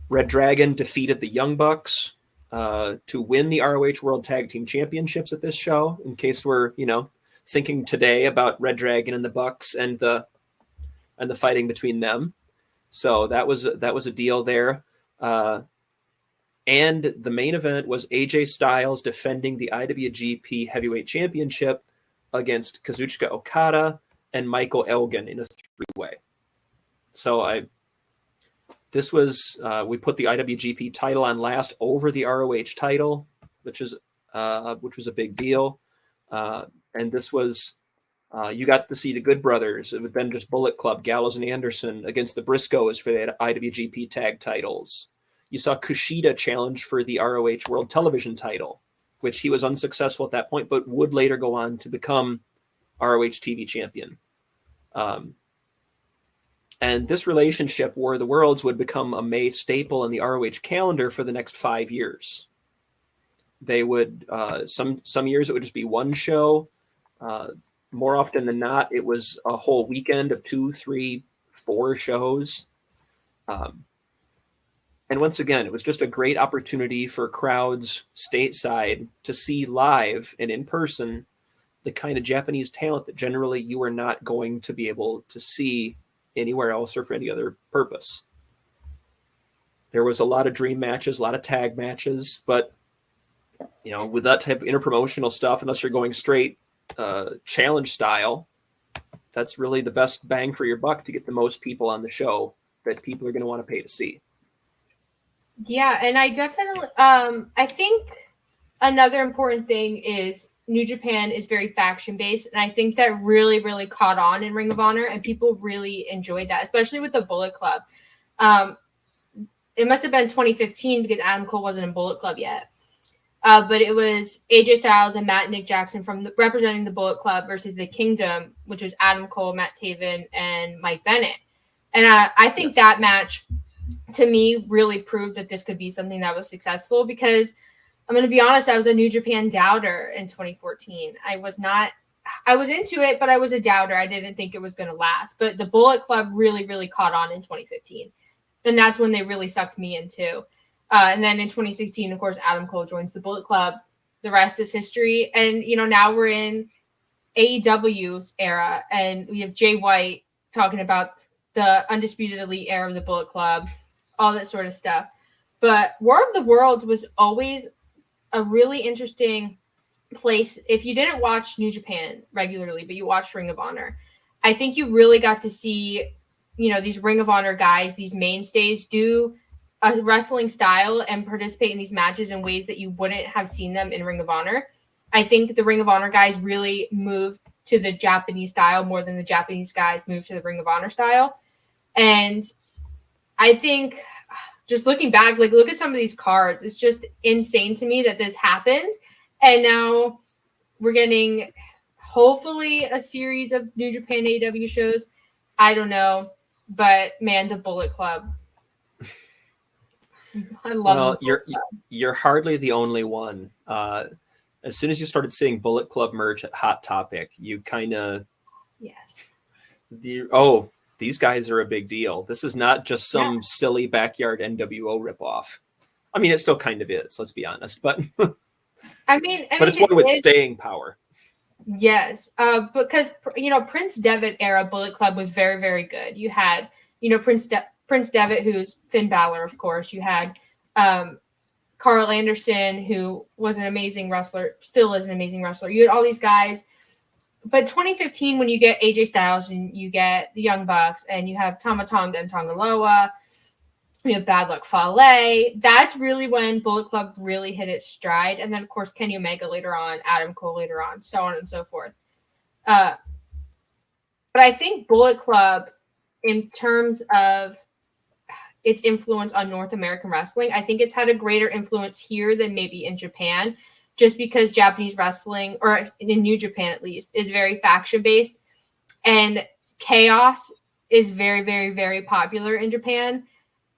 Red Dragon defeated the Young Bucks to win the ROH World Tag Team Championships at this show, in case we're, thinking today about Red Dragon and the Bucks and the fighting between them. So that was a deal there. And the main event was AJ Styles defending the IWGP Heavyweight Championship against Kazuchika Okada and Michael Elgin in a three-way. So we put the IWGP title on last over the ROH title, which was a big deal. And this was You got to see the Good Brothers. It would have been just Bullet Club, Gallows and Anderson against the Briscoes for the IWGP tag titles. You saw Kushida challenge for the ROH World Television title, which he was unsuccessful at that point, but would later go on to become ROH TV champion. And this relationship, War of the Worlds, would become a May staple in the ROH calendar for the next 5 years. They would, some years it would just be one show. More often than not, it was a whole weekend of 2, 3, 4 shows. And once again, it was just a great opportunity for crowds stateside to see live and in person the kind of Japanese talent that generally you are not going to be able to see anywhere else or for any other purpose. There was a lot of dream matches, a lot of tag matches, but with that type of interpromotional stuff, unless you're going straight challenge style, that's really the best bang for your buck to get the most people on the show that people are going to want to pay to see. Yeah, and I definitely, I think another important thing is New Japan is very faction-based, and I think that really, really caught on in Ring of Honor, and people really enjoyed that, especially with the Bullet Club. It must have been 2015 because Adam Cole wasn't in Bullet Club yet. But it was AJ Styles and Matt and Nick Jackson representing the Bullet Club versus the Kingdom, which was Adam Cole, Matt Taven, and Mike Bennett. And I think that match, to me, really proved that this could be something that was successful because I'm going to be honest, I was a New Japan doubter in 2014. I was into it, but I was a doubter. I didn't think it was going to last. But the Bullet Club really, really caught on in 2015. And that's when they really sucked me in too. And then in 2016, of course, Adam Cole joins the Bullet Club. The rest is history. And, now we're in AEW's era. And we have Jay White talking about the Undisputed Elite era of the Bullet Club, all that sort of stuff. But War of the Worlds was always a really interesting place. If you didn't watch New Japan regularly, but you watched Ring of Honor, I think you really got to see, these Ring of Honor guys, these mainstays do a wrestling style and participate in these matches in ways that you wouldn't have seen them in Ring of Honor. I think the Ring of Honor guys really moved to the Japanese style more than the Japanese guys moved to the Ring of Honor style. And I think just looking back, look at some of these cards. It's just insane to me that this happened. And now we're getting hopefully a series of New Japan AEW shows. I don't know. But man, the Bullet Club. I love you're hardly the only one. As soon as you started seeing Bullet Club merch at Hot Topic, you kind of these guys are a big deal. This is not just some silly backyard NWO ripoff. I mean, it still kind of is. Let's be honest, but but it's one with staying power. Yes, because Prince Devitt era Bullet Club was very, very good. You had Prince Devitt, who's Finn Balor, of course. You had Carl Anderson, who was an amazing wrestler, still is an amazing wrestler. You had all these guys. But 2015, when you get AJ Styles and you get the Young Bucks and you have Tama Tonga and Tongaloa, you have Bad Luck Fale, that's really when Bullet Club really hit its stride. And then, of course, Kenny Omega later on, Adam Cole later on, so on and so forth. But I think Bullet Club, in terms of its influence on North American wrestling, I think it's had a greater influence here than maybe in Japan, just because Japanese wrestling, or in New Japan at least, is very faction-based. And chaos is very, very, very popular in Japan.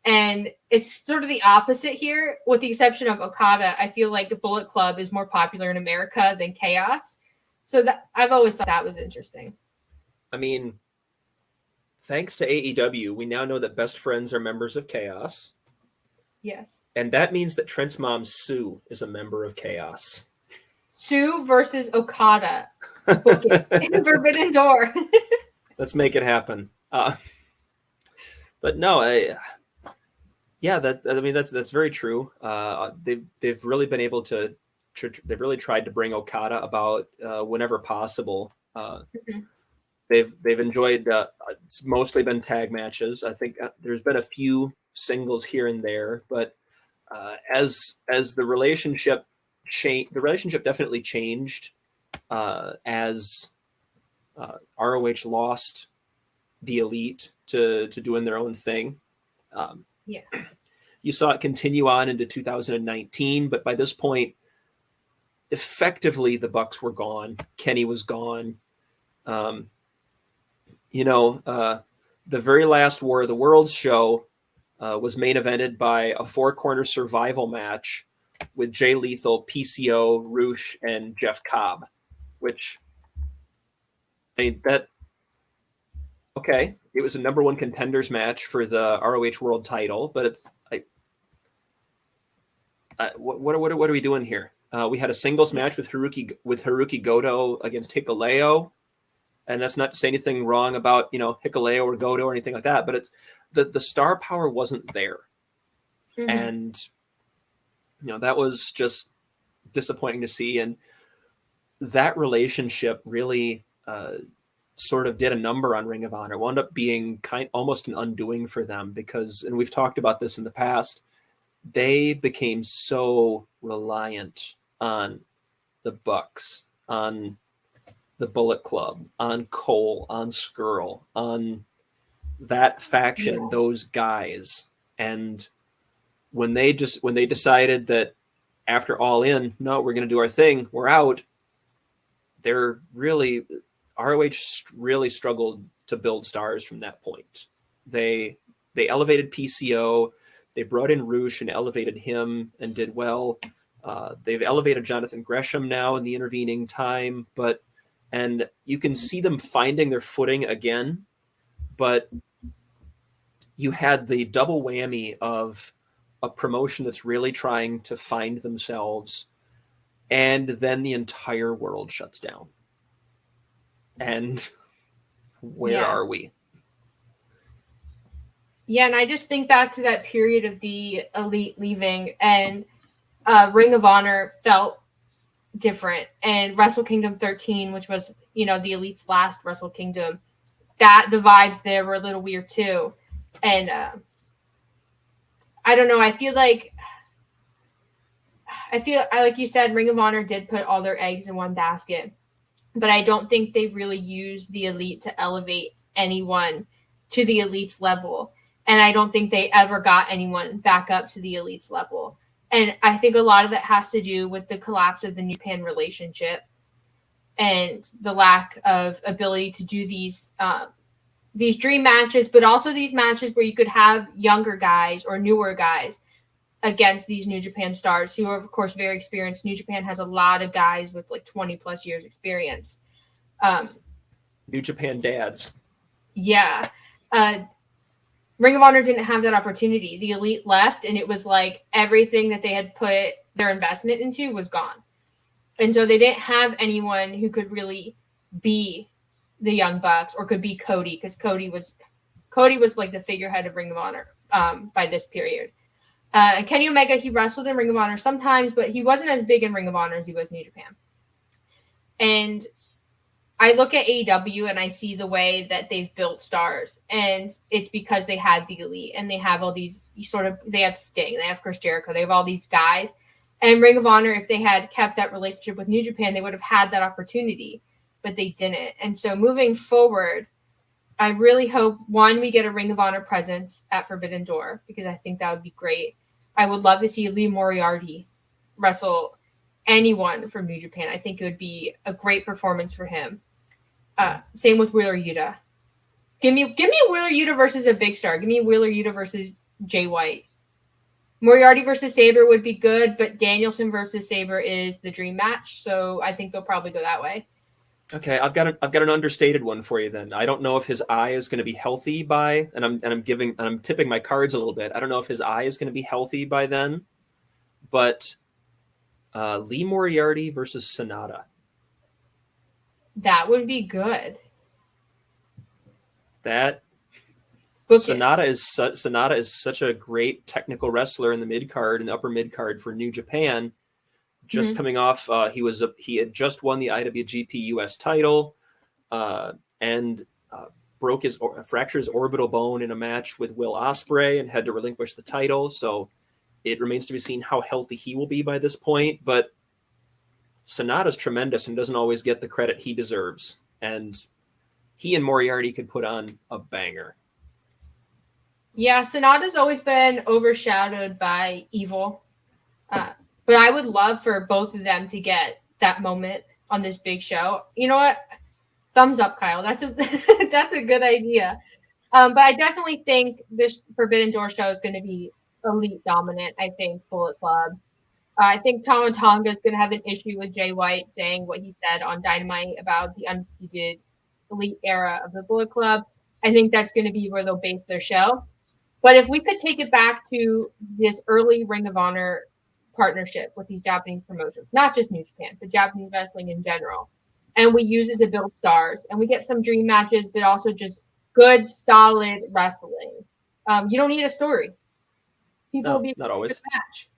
And it's sort of the opposite here, with the exception of Okada. I feel like the Bullet Club is more popular in America than chaos. So that I've always thought that was interesting. I mean, thanks to AEW, we now know that Best Friends are members of Chaos. Yes. And that means that Trent's mom, Sue, is a member of Chaos. Sue versus Okada. Forbidden Door. Let's make it happen. But no, that's very true. They've really been able to. They've really tried to bring Okada about whenever possible. They've enjoyed. It's mostly been tag matches. I think there's been a few singles here and there, but as the relationship changed, the relationship definitely changed as ROH lost the Elite to doing their own thing. Yeah. You saw it continue on into 2019, but by this point, effectively the Bucks were gone. Kenny was gone. The very last War of the Worlds show was main evented by a 4-corner survival match with Jay Lethal, PCO, Rush, and Jeff Cobb, which, I mean, okay, it was a number 1 contenders match for the ROH World Title, but it's what are we doing here? We had a singles match with Haruki Goto against Hikuleo, and that's not to say anything wrong about Hikuleo or Goto or anything like that, but it's the star power wasn't there, and that was just disappointing to see, and that relationship really sort of did a number on Ring of Honor. It wound up being almost an undoing for them because, and we've talked about this in the past, they became so reliant on the Bucks, on the Bullet Club, on Cole, on Skrull, on that faction, those guys. And when they decided that after All In, no, we're going to do our thing, we're out, ROH really struggled to build stars from that point. They elevated PCO, they brought in Rush and elevated him and did well. They've elevated Jonathan Gresham now in the intervening time, and you can see them finding their footing again, but you had the double whammy of a promotion that's really trying to find themselves, and then the entire world shuts down. And where are we? Yeah, and I just think back to that period of the Elite leaving, and Ring of Honor felt different. And Wrestle Kingdom 13, which was, the Elite's last Wrestle Kingdom, the vibes there were a little weird too. And I don't know, I feel like you said, Ring of Honor did put all their eggs in one basket, but I don't think they really used the Elite to elevate anyone to the Elite's level. And I don't think they ever got anyone back up to the Elite's level. And I think a lot of that has to do with the collapse of the New Japan relationship and the lack of ability to do these dream matches, but also these matches where you could have younger guys or newer guys against these New Japan stars who are, of course, very experienced. New Japan has a lot of guys with like 20 plus years experience. New Japan dads. Yeah. Ring of Honor didn't have that opportunity. The Elite left, and it was like everything that they had put their investment into was gone. And so they didn't have anyone who could really be the Young Bucks or could be Cody, because Cody was like the figurehead of Ring of Honor by this period. Kenny Omega, he wrestled in Ring of Honor sometimes, but he wasn't as big in Ring of Honor as he was New Japan. And I look at AEW and I see the way that they've built stars, and it's because they had the Elite and they have all these they have Sting, they have Chris Jericho, they have all these guys. And Ring of Honor, if they had kept that relationship with New Japan, they would have had that opportunity, but they didn't. And so moving forward, I really hope, one, we get a Ring of Honor presence at Forbidden Door, because I think that would be great. I would love to see Lee Moriarty wrestle anyone from New Japan. I think it would be a great performance for him. Same with Wheeler Yuta. Give me Wheeler Yuta versus a big star. Give me Wheeler Yuta versus Jay White. Moriarty versus Sabre would be good, but Danielson versus Sabre is the dream match, so I think they'll probably go that way. Okay, I've got an understated one for you then. I don't know if his eye is going to be healthy by, and I'm tipping my cards a little bit. I don't know if his eye is going to be healthy by then, but Lee Moriarty versus Sonata. That would be good. Sonata is such a great technical wrestler in the mid card and the upper mid card for New Japan. Just coming off, he had just won the IWGP US title, and fractured his orbital bone in a match with Will Ospreay and had to relinquish the title. So it remains to be seen how healthy he will be by this point. But Sonata's tremendous and doesn't always get the credit he deserves. And he and Moriarty could put on a banger. Yeah, Sonata's always been overshadowed by Evil. But I would love for both of them to get that moment on this big show. You know what? Thumbs up, Kyle. That's a that's a good idea. But I definitely think this Forbidden Door show is going to be elite dominant. I think Bullet Club. I think Tama Tonga is going to have an issue with Jay White saying what he said on Dynamite about the undisputed elite era of the Bullet Club. I think that's going to be where they'll base their show. But if we could take it back to this early Ring of Honor partnership with these Japanese promotions, not just New Japan, but Japanese wrestling in general, and we use it to build stars, and we get some dream matches, but also just good, solid wrestling. You don't need a story. People will be not always. Match.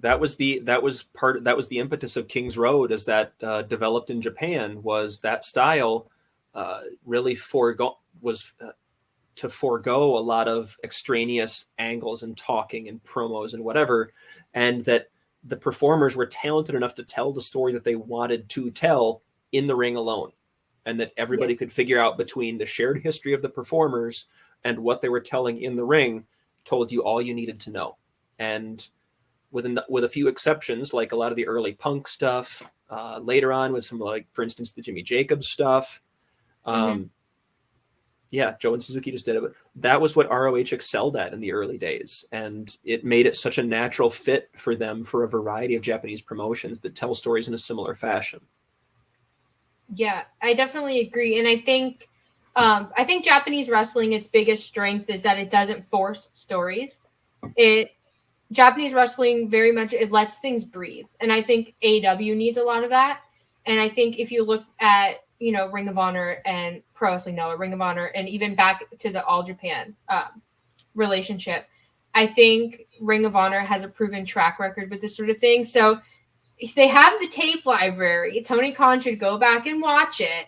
That was the impetus of King's Road as that developed in Japan, was that style really to forego a lot of extraneous angles and talking and promos and whatever, and that the performers were talented enough to tell the story that they wanted to tell in the ring alone, and that everybody could figure out between the shared history of the performers and what they were telling in the ring told you all you needed to know. And with a few exceptions, like a lot of the early Punk stuff, later on with some, like, for instance, the Jimmy Jacobs stuff. Yeah, Joe and Suzuki just did it, but that was what ROH excelled at in the early days. And it made it such a natural fit for them for a variety of Japanese promotions that tell stories in a similar fashion. Yeah, I definitely agree. And I think Japanese wrestling, its biggest strength is that it doesn't force stories. Japanese wrestling very much, it lets things breathe. And I think AEW needs a lot of that. And I think if you look at, Ring of Honor and Pro Wrestling Noah, Ring of Honor, and even back to the All Japan relationship, I think Ring of Honor has a proven track record with this sort of thing. So if they have the tape library, Tony Khan should go back and watch it.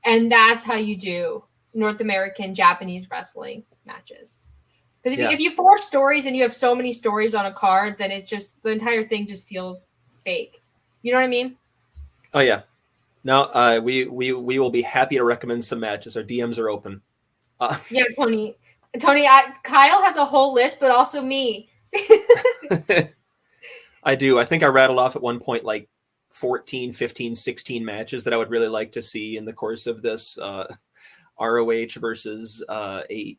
And that's how you do North American Japanese wrestling matches. Because if you force stories and you have so many stories on a card, then it's just, the entire thing just feels fake. You know what I mean? Oh, yeah. No, we will be happy to recommend some matches. Our DMs are open. Yeah, Tony, Kyle has a whole list, but also me. I do. I think I rattled off at one point like 14, 15, 16 matches that I would really like to see in the course of this ROH versus AEW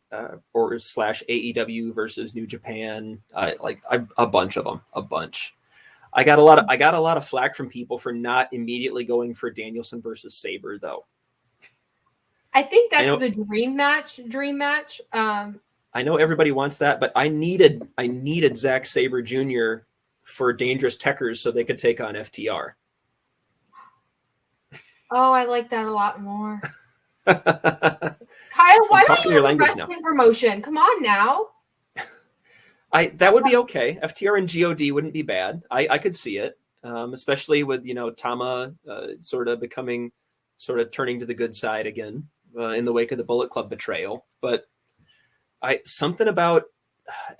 versus New Japan. A bunch of them, a bunch. I got a lot of flack from people for not immediately going for Danielson versus Sabre, though. I think that's the dream match. I know everybody wants that, but I needed Zack Sabre Jr. for Dangerous Techers so they could take on FTR. Oh, I like that a lot more. Kyle, why don't you have a wrestling promotion? Come on now. That would be okay. FTR and GOD wouldn't be bad. I could see it, especially with Tama sort of turning to the good side again in the wake of the Bullet Club betrayal. But something about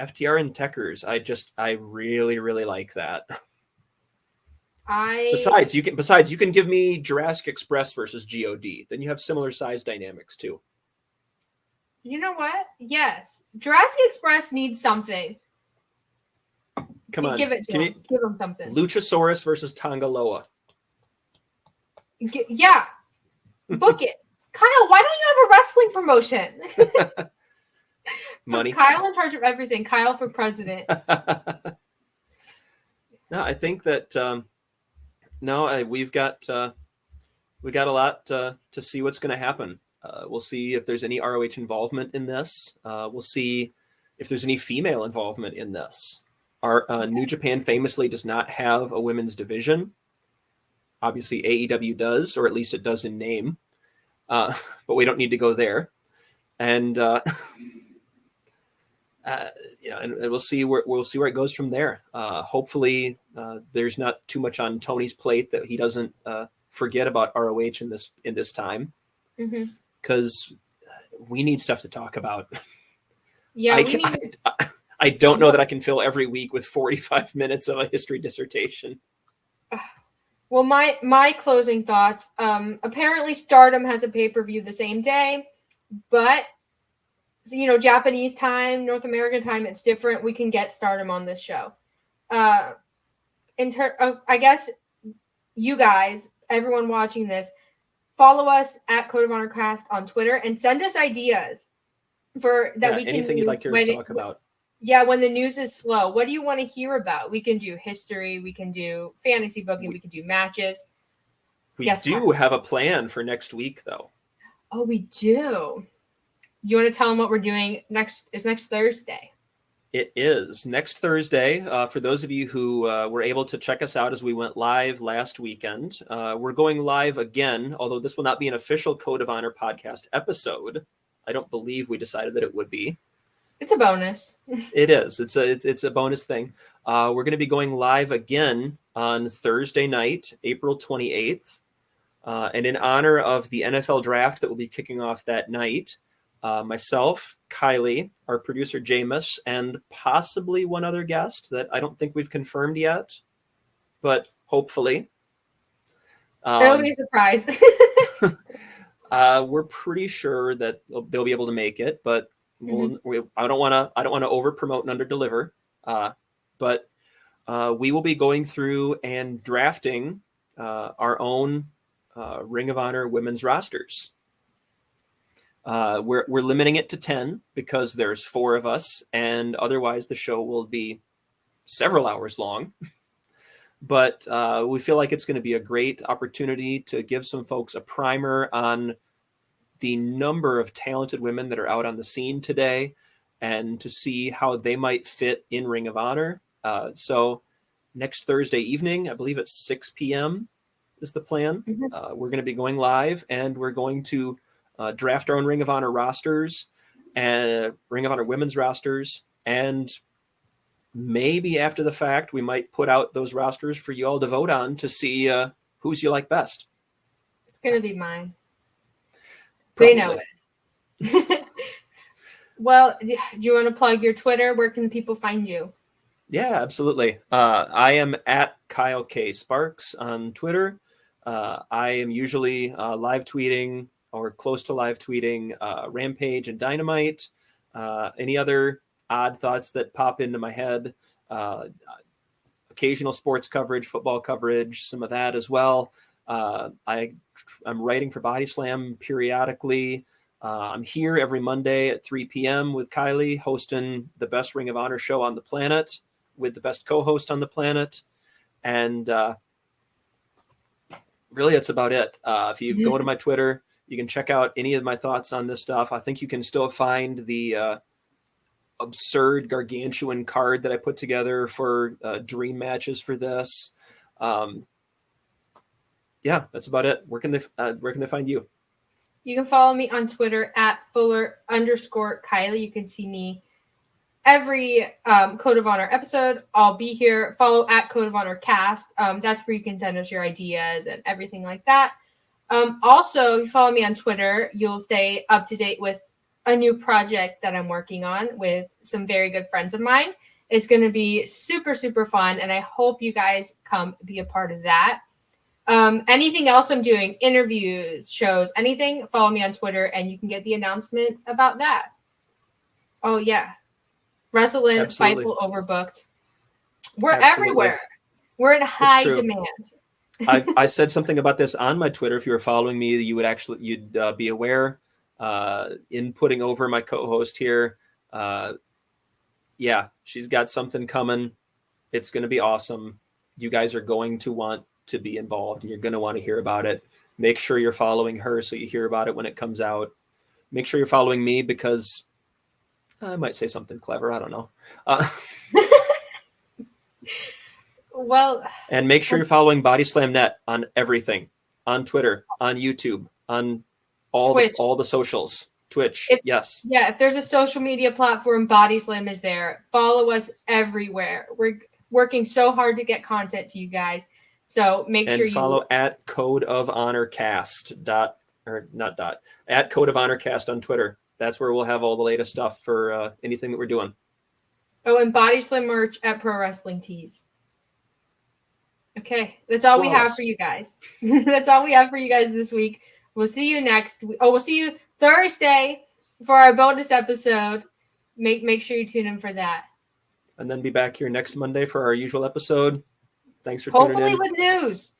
FTR and Techers, I really, really like that. Besides, you can give me Jurassic Express versus GOD. Then you have similar size dynamics too. You know what? Yes, Jurassic Express needs something. Come on, give them something. Luchasaurus versus Tangaloa. Yeah, book it, Kyle. Why don't you have a wrestling promotion? Money. Kyle in charge of everything. Kyle for president. No, I think that we got a lot to see what's going to happen. We'll see if there's any ROH involvement in this. We'll see if there's any female involvement in this. Our New Japan famously does not have a women's division. Obviously, AEW does, or at least it does in name. But we don't need to go there. And and we'll see where it goes from there. Hopefully, there's not too much on Tony's plate that he doesn't forget about ROH in this time, because we need stuff to talk about. Yeah, I don't know that I can fill every week with 45 minutes of a history dissertation. Well, my closing thoughts. Apparently, Stardom has a pay-per-view the same day, but Japanese time, North American time, it's different. We can get Stardom on this show. I guess you guys, everyone watching this, follow us at Code of Honor Cast on Twitter and send us ideas for that we can anything you'd like to hear us talk about. Yeah, when the news is slow, what do you want to hear about? We can do history, we can do fantasy booking, we can do matches. We do have a plan for next week, though. Oh, we do. You want to tell them what we're doing next Thursday? It is next Thursday. For those of you who were able to check us out as we went live last weekend, we're going live again, although this will not be an official Code of Honor podcast episode. I don't believe we decided that it would be. It's a bonus. It is. It's a bonus thing. We're going to be going live again on Thursday night, April 28th. And in honor of the NFL draft that will be kicking off that night, myself, Kiley, our producer Jameis, and possibly one other guest that I don't think we've confirmed yet, but hopefully. It'll be a surprise. We're pretty sure that they'll be able to make it, but I don't want to over promote and under deliver. But we will be going through and drafting our own Ring of Honor women's rosters. We're limiting it to 10 because there's 4 of us, and otherwise the show will be several hours long. But we feel like it's going to be a great opportunity to give some folks a primer on the number of talented women that are out on the scene today and to see how they might fit in Ring of Honor. So next Thursday evening, I believe at 6 p.m. is the plan. We're going to be going live, and we're going to draft our own Ring of Honor rosters and Ring of Honor women's rosters. And maybe after the fact, we might put out those rosters for you all to vote on to see who's you like best. It's going to be mine. Probably. They know it. Well, do you want to plug your Twitter? Where can people find you? Yeah, absolutely. I am at Kyle K. Sparks on Twitter. I am usually live tweeting or close to live tweeting Rampage and Dynamite. Any other odd thoughts that pop into my head. Occasional sports coverage, football coverage, some of that as well. I'm writing for Body Slam periodically. I'm here every Monday at 3 p.m. with Kiley, hosting the best Ring of Honor show on the planet with the best co-host on the planet. And really, that's about it. If you go to my Twitter, you can check out any of my thoughts on this stuff. I think you can still find the absurd gargantuan card that I put together for dream matches for this. Yeah, that's about it. Where can they find you? You can follow me on Twitter at Fuller_Kiley. You can see me every Code of Honor episode. I'll be here. Follow at Code of Honor Cast. That's where you can send us your ideas and everything like that. Also, if you follow me on Twitter, you'll stay up to date with a new project that I'm working on with some very good friends of mine. It's going to be super, super fun, and I hope you guys come be a part of that. Anything else I'm doing, interviews, shows, anything, follow me on Twitter, and you can get the announcement about that. Oh, yeah. Wrestling, Fightful, Overbooked. We're everywhere. We're in high demand. I said something about this on my Twitter. If you were following me, you'd be aware. In putting over my co-host here, yeah, she's got something coming. It's going to be awesome. You guys are going to want to be involved, and you're going to want to hear about it. Make sure you're following her so you hear about it when it comes out. Make sure you're following me because I might say something clever. I don't know. Well, and make sure you're following Body Slam Net on everything, on Twitter, on YouTube, on all the socials. Twitch, yes. Yeah, if there's a social media platform, Body Slam is there. Follow us everywhere. We're working so hard to get content to you guys. So make sure you follow at Code of Honor Cast at Code of Honor Cast on Twitter. That's where we'll have all the latest stuff for anything that we're doing. Oh, and Body Slam merch at Pro Wrestling Tees. Okay, that's all we have for you guys. That's all we have for you guys this week. We'll see you we'll see you Thursday for our bonus episode. Make sure you tune in for that. And then be back here next Monday for our usual episode. Thanks for tuning in. Hopefully with news.